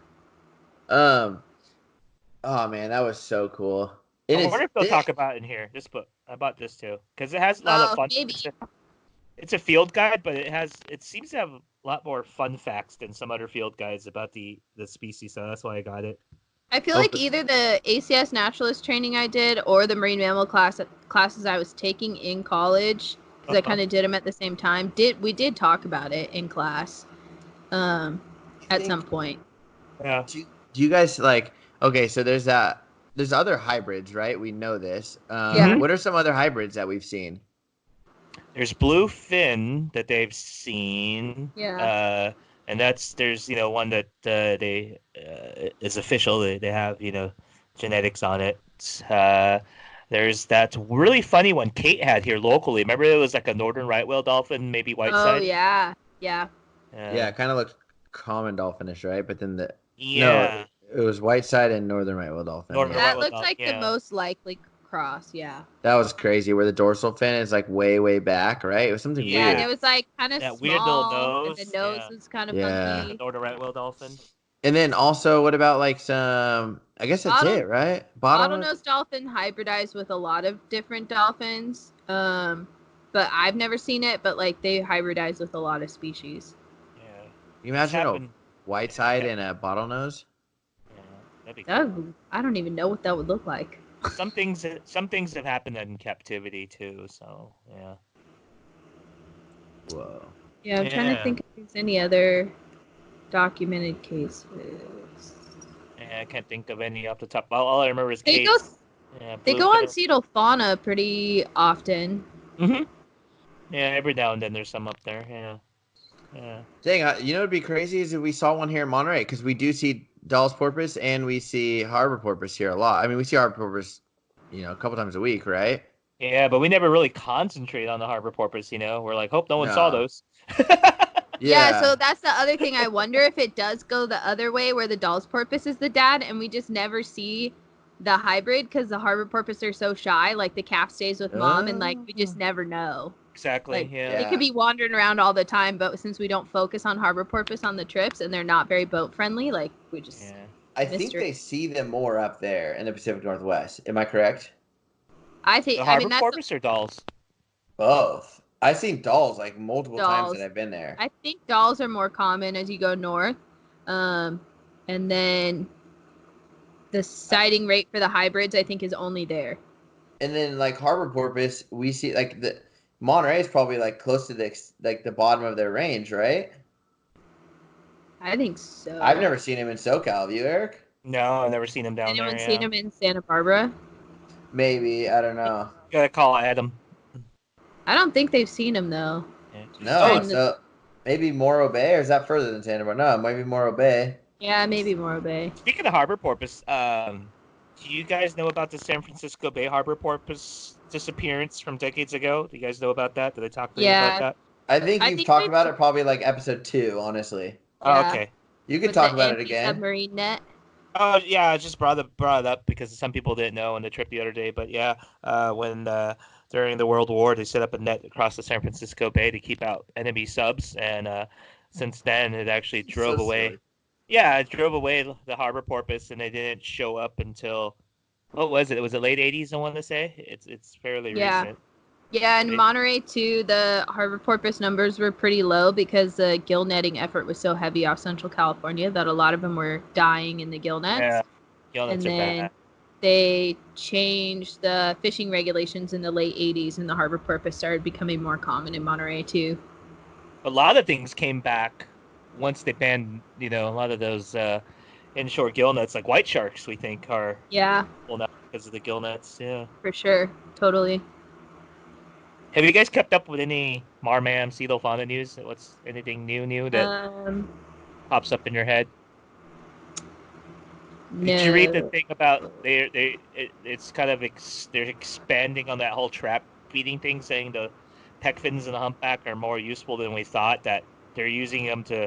Oh man, that was so cool. I wonder if they'll talk about it in here. This book. I bought this too because it has a lot of fun. Maybe. It's a field guide, but it seems to have a lot more fun facts than some other field guides about the species. So that's why I got it. I feel Oh, like either the ACS naturalist training I did or the marine mammal classes I was taking in college, because I kind of did them at the same time. We did talk about it in class, at some point. Yeah. Do you guys like? Okay, so there's other hybrids, right? We know this. Yeah. What are some other hybrids that we've seen? There's bluefin that they've seen. Yeah. And there's one that they is official. They have genetics on it. There's that really funny one Kate had here locally. Remember, it was like a northern right whale dolphin, maybe white Oh side. yeah. Yeah, it kind of looks common dolphinish, right? But then Yeah, it was white side and northern right whale dolphin. Northern Yeah. That white looks whale, like the yeah. most likely cross. Yeah. That was crazy. Where the dorsal fin is like way back, right? It was something Yeah, and weird. it was like kind of That small, weird little and the nose. nose Yeah, was kind of Yeah. funky. northern right whale dolphin. And then also, what about like some? I guess that's it, right? Bottlenose dolphin hybridized with a lot of different dolphins. But I've never seen it. But like they hybridize with a lot of species. Yeah. Can you imagine a white side Yeah. and a bottlenose? Yeah, that'd be cool. I don't even know what that would look like. Some things have happened in captivity too. So yeah. Whoa. Yeah, I'm trying to think if there's any other documented cases. Yeah, I can't think of any off the top. All I remember is They Kate. They go on cedal fauna pretty often. Mm-hmm. Yeah, every now and then there's some up there. Yeah. Yeah. Dang, you know what'd be crazy is if we saw one here in Monterey, because we do see Dall's porpoise and we see harbor porpoise here a lot. I mean, we see harbor porpoise, a couple times a week, right? Yeah, but we never really concentrate on the harbor porpoise. We're like, hope no one saw those. Yeah, so that's the other thing. I wonder if it does go the other way where the Dall's porpoise is the dad and we just never see the hybrid because the harbor porpoise are so shy. Like the calf stays with mom and like we just never know. Exactly. Like, yeah. They could be wandering around all the time, but since we don't focus on harbor porpoise on the trips and they're not very boat friendly, like we just. Yeah. I think they see them more up there in the Pacific Northwest. Am I correct? I think. The harbor porpoise or Dalls? Both. I've seen Dalls like multiple times that I've been there. I think Dalls are more common as you go north, and then the sighting rate for the hybrids I think is only there. And then like harbor porpoise, we see like the Monterey is probably like close to the bottom of their range, right? I think so. I've never seen him in SoCal. Have you, Eric? No, I've never seen him down there. Anyone seen him in Santa Barbara? Maybe, I don't know. Gotta call Adam. I don't think they've seen him though. Yeah. No, so maybe Morro Bay, or is that further than Santa Barbara? No, it might be Morro Bay. Yeah, maybe Morro Bay. Speaking of harbor porpoise, do you guys know about the San Francisco Bay harbor porpoise disappearance from decades ago? Do you guys know about that? Did I talk to you about that? I think you've talked about it probably like episode 2, honestly. Oh, okay. You could talk about it again. Submarine net. Oh yeah, I just brought it up because some people didn't know on the trip the other day. But yeah, when during the World War they set up a net across the San Francisco Bay to keep out enemy subs, and since then it actually drove away. Silly. Yeah, it drove away the harbor porpoise, and they didn't show up until what was it? Was it late '80s? I want to say it's fairly recent. Yeah, in Monterey too, the harbor porpoise numbers were pretty low because the gill netting effort was so heavy off Central California that a lot of them were dying in the gill nets. Yeah, gill nets and are then bad. They changed the fishing regulations in the late 80s, and the harbor porpoise started becoming more common in Monterey too. A lot of things came back once they banned, a lot of those inshore gill nets, like white sharks. We think are well now because of the gill nets. Yeah, for sure, totally. Have you guys kept up with any Marmam Cedal fauna news? What's anything new that pops up in your head? No. Did you read the thing about it's kind of they're expanding on that whole trap feeding thing, saying the peck fins and the humpback are more useful than we thought, that they're using them to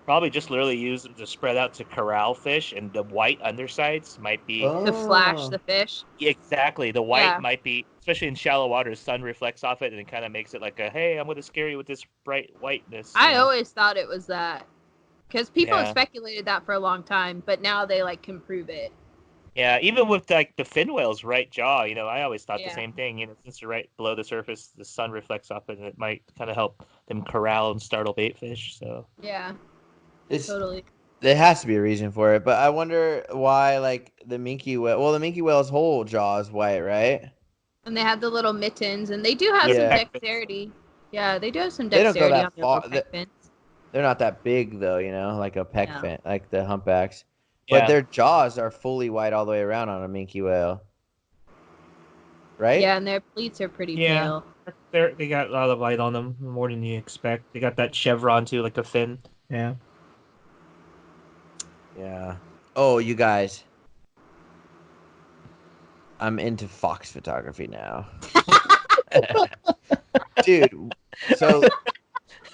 probably just literally use them to spread out to corral fish, and the white undersides might be to flash the fish. Exactly, the white might be, especially in shallow water, sun reflects off it and it kind of makes it like a, hey, I'm gonna scare you with this bright whiteness. I always thought it was that, because people have speculated that for a long time, but now they can prove it. Yeah, even with like the fin whale's right jaw, I always thought the Yeah. same thing. Since they're right below the surface, the sun reflects off it, and it might kind of help them corral and startle bait fish. So Yeah, It's totally. there has to be a reason for it, but I wonder why like the minke whale. Well, the minke whale's whole jaw is white, right? And they have the little mittens, and they do have Those some Yeah. peck fins. dexterity. Yeah, they do have some They don't go dexterity that on their far. little pec fins. They're not that big though, like a peck No. fin, like the humpbacks. But Yeah. their jaws are fully white all the way around on a minke whale, right? Yeah, and their pleats are pretty Yeah. pale. They got a lot of light on them, more than you expect. They got that chevron too, like the fin. Yeah. Yeah. Oh, you guys. I'm into fox photography now. Dude, so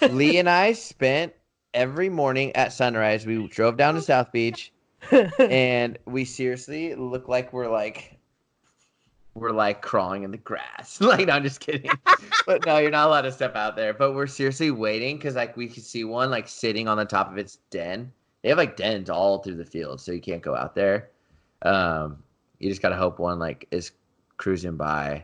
Lee and I spent every morning at sunrise. We drove down to South Beach and we seriously look like we're like crawling in the grass. Like, no, I'm just kidding. But no, you're not allowed to step out there. But we're seriously waiting because like we could see one like sitting on the top of its den. They have like dens all through the field, so you can't go out there. You just gotta hope one like is cruising by.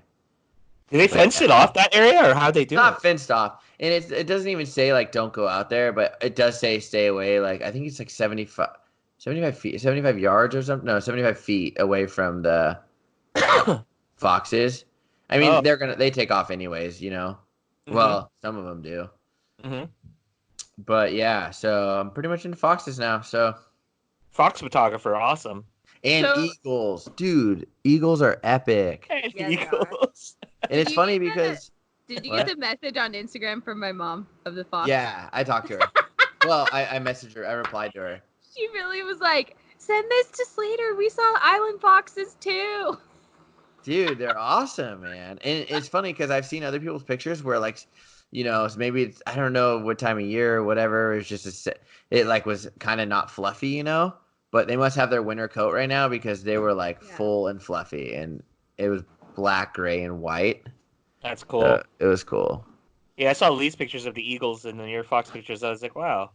Do they fence it off that area, or how they do Not it? fenced off, and it doesn't even say like don't go out there, but it does say stay away. Like I think it's like 75 feet, 75 yards or something. No, 75 feet away from the foxes. I mean, Oh. they take off anyways, Mhm. Well, some of them do. Mhm. But yeah, so I'm pretty much into foxes now. So Fox photographer, awesome. and So- eagles, dude, eagles are epic. And Yeah, they are. eagles. And it's Did you funny get because Did you What? get the message on Instagram from my mom of the fox? yeah, I talked to her. Well, I messaged her. I replied to her. She really was like, send this to Slater. We saw island foxes too. Dude, they're awesome, man. And it's funny because I've seen other people's pictures where like, maybe it's I don't know what time of year or whatever. It's just it like was kind of not fluffy, but they must have their winter coat right now because they were like Yeah. full and fluffy, and it was black, gray, and white. That's cool. So it was cool. Yeah, I saw Lee's pictures of the eagles and then your fox pictures. I was like, wow.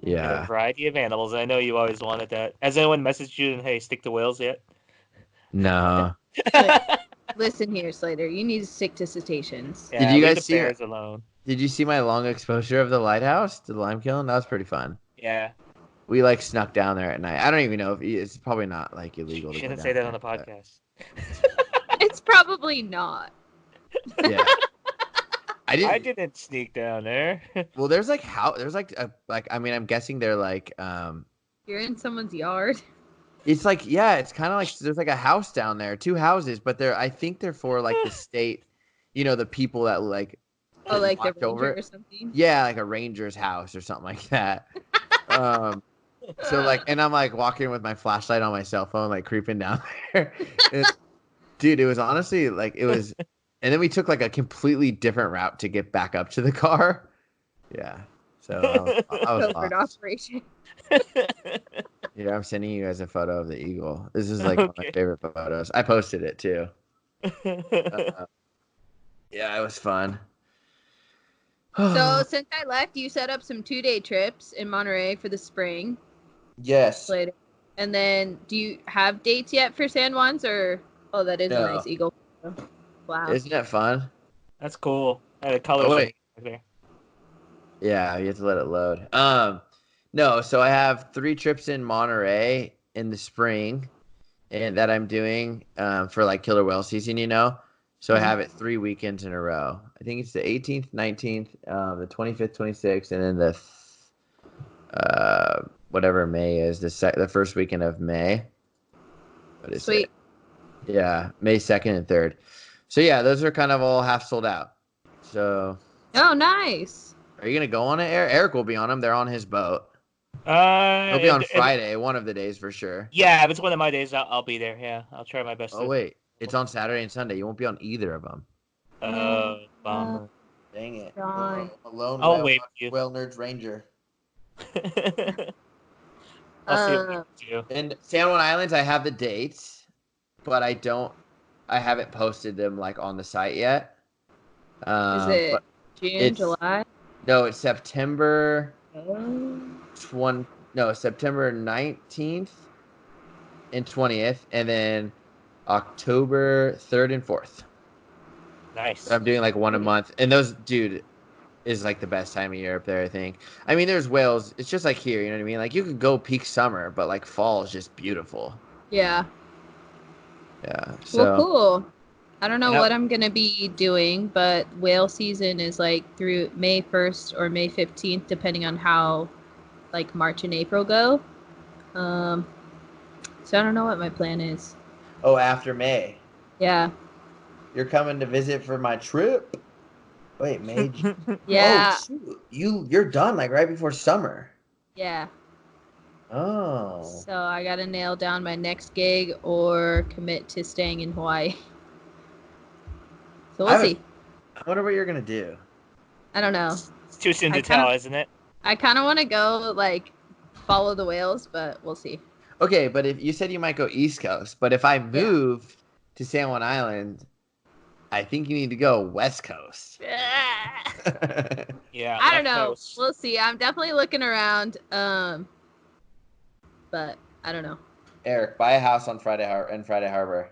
You got a Yeah. variety of animals. And I know you always wanted that. Has anyone messaged you and hey, stick to whales yet? No. Listen here, Slater. You need to stick to cetaceans. Yeah, Did you leave guys the see bears alone? Did you see my long exposure of the lighthouse to the lime kiln? That was pretty fun. Yeah. We like snuck down there at night. I don't even know if it's probably not like illegal. You to go shouldn't down say that on there, the but- podcast. It's probably not. Yeah. I didn't. I didn't sneak down there. Well, there's like there's like I mean I'm guessing they're like You're in someone's yard. it's like yeah it's kind of like there's like a house down there, two houses, but I think they're for like the state, the people that like Oh, like the watch over ranger it. or something. Yeah, like a ranger's house or something like that. So like and I'm like walking with my flashlight on my cell phone like creeping down there. Dude, it was honestly like it was. And then we took like a completely different route to get back up to the car. Yeah. So I was Covert lost. operation. Yeah, I'm sending you guys a photo of the eagle. This is like one of my Okay. favorite photos. I posted it too. Yeah, it was fun. So since I left, you set up some 2-day trips in Monterey for the spring. yes. Later. And then do you have dates yet for San Juan's or that is No. a nice eagle. Wow. Isn't that fun? That's cool. The colors. Oh, wait. are there. Yeah, you have to let it load. No, so I have 3 trips in Monterey in the spring, and that I'm doing for like killer whale season, So I have it 3 weekends in a row. I think it's the 18th, 19th, the 25th, 26th, and then the whatever May is, the first weekend of May. What is Sweet. it? Yeah, May 2nd and 3rd. So yeah, those are kind of all half sold out. So Oh, nice. are you gonna go on it, Eric? Eric will be on them. They're on his boat. He'll be on Friday, one of the days for sure. Yeah, if it's one of my days, I'll be there. Yeah, I'll try my best. Oh wait, it's on Saturday and Sunday. You won't be on either of them. Bummer. Dang it. Darn. Alone I'll wait for you. Whalenerds Ranger. I'll see what you do. And San Juan Islands, I have the dates, but I haven't posted them like on the site yet. Is it but June, it's- July? No, it's September Oh. September 19th and 20th, and then October 3rd and 4th. Nice. So I'm doing like one a month, and those, dude, is like the best time of year up there, I think. I mean, there's whales. It's just like here, you know what I mean? Like you could go peak summer, but like fall is just beautiful. Yeah. Yeah. Well, So cool. I don't know Yep. what I'm gonna be doing, but whale season is like through May 1st or May 15th, depending on how like March and April go. So I don't know what my plan is. after May, Yeah. you're coming to visit for my trip. Wait, May. Yeah. Oh shoot, you're done like right before summer. Yeah. Oh. So I gotta nail down my next gig or commit to staying in Hawaii. So we'll see. I wonder what you're gonna do. I don't know. It's too soon I to tell, isn't it? I kind of want to go like follow the whales, but we'll see. Okay, but if you said you might go East Coast, but if I move to San Juan Island, I think you need to go West Coast. Yeah. I don't West know. Coast. We'll see. I'm definitely looking around. But I don't know. Eric, buy a house on Friday Harbor.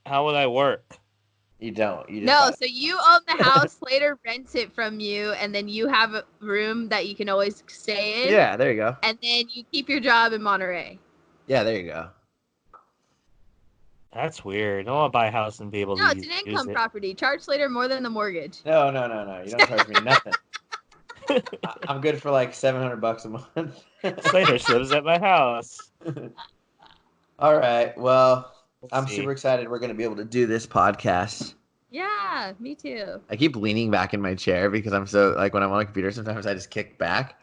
How would I work? You don't. You just No, buy so you own the house, Slater rents it from you, and then you have a room that you can always stay in. Yeah, there you go. And then you keep your job in Monterey. Yeah, there you go. That's weird. I don't want to buy a house and be able No, to it's an use income it. property. Charge Slater more than the mortgage. No. You don't charge me nothing. I'm good for like $700 a month. Slater lives at my house. All right. Well, We'll I'm see. super excited we're going to be able to do this podcast. Yeah, me too. I keep leaning back in my chair because I'm so, like, when I'm on a computer, sometimes I just kick back.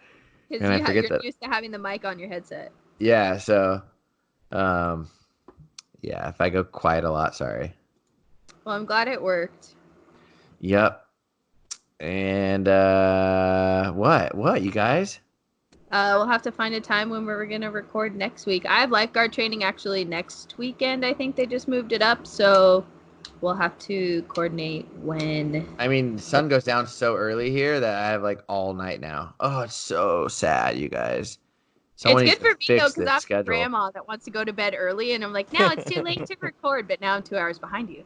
Because And I forget you're that. used to having the mic on your headset. Yeah, so, yeah, if I go quiet a lot, sorry. Well, I'm glad it worked. Yep. And, what, you guys? We'll have to find a time when we're going to record next week. I have lifeguard training actually next weekend. I think they just moved it up. So we'll have to coordinate when. I mean, the sun goes down so early here that I have, like, all night now. Oh, it's so sad, you guys. Someone It's good needs for to me though, fix because this I'm a schedule. grandma that wants to go to bed early, and I'm like, no, it's too late to record. But now I'm 2 hours behind you.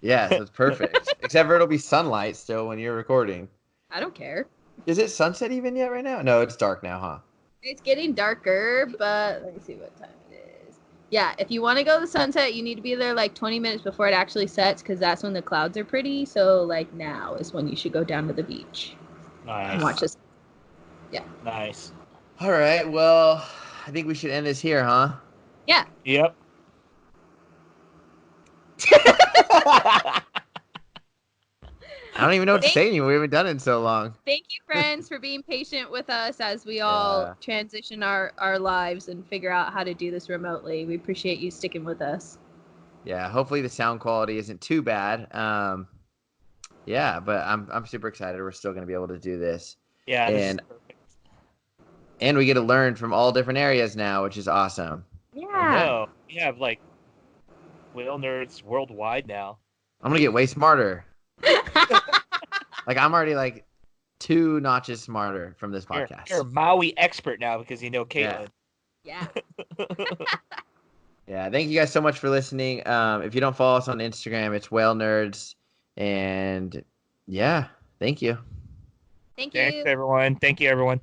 Yeah, so it's perfect. Except for it'll be sunlight still when you're recording. I don't care. Is it sunset even yet right now? No, it's dark now, huh? It's getting darker, but let me see what time it is. Yeah, if you want to go to the sunset, you need to be there like 20 minutes before it actually sets, because that's when the clouds are pretty. So like now is when you should go down to the beach Nice. and watch this. Nice. All right, well, I think we should end this here, huh? Yeah. Yep. I don't even know what to say anymore. We haven't done it in so long. Thank you, friends, for being patient with us as we all transition our lives and figure out how to do this remotely. We appreciate you sticking with us. Yeah, hopefully the sound quality isn't too bad. Yeah, but I'm super excited. We're still going to be able to do this. Yeah, this is And perfect. and we get to learn from all different areas now, which is awesome. I Yeah. know. We have like whale nerds worldwide now. I'm going to get way smarter. Like, I'm already like 2 notches smarter from this podcast. You're a Maui expert now because you know Katlyn. Yeah. Yeah, thank you guys so much for listening. If you don't follow us on Instagram, it's Whalenerds. And yeah, thank you. Thank you. Thanks, everyone. Thank you, everyone.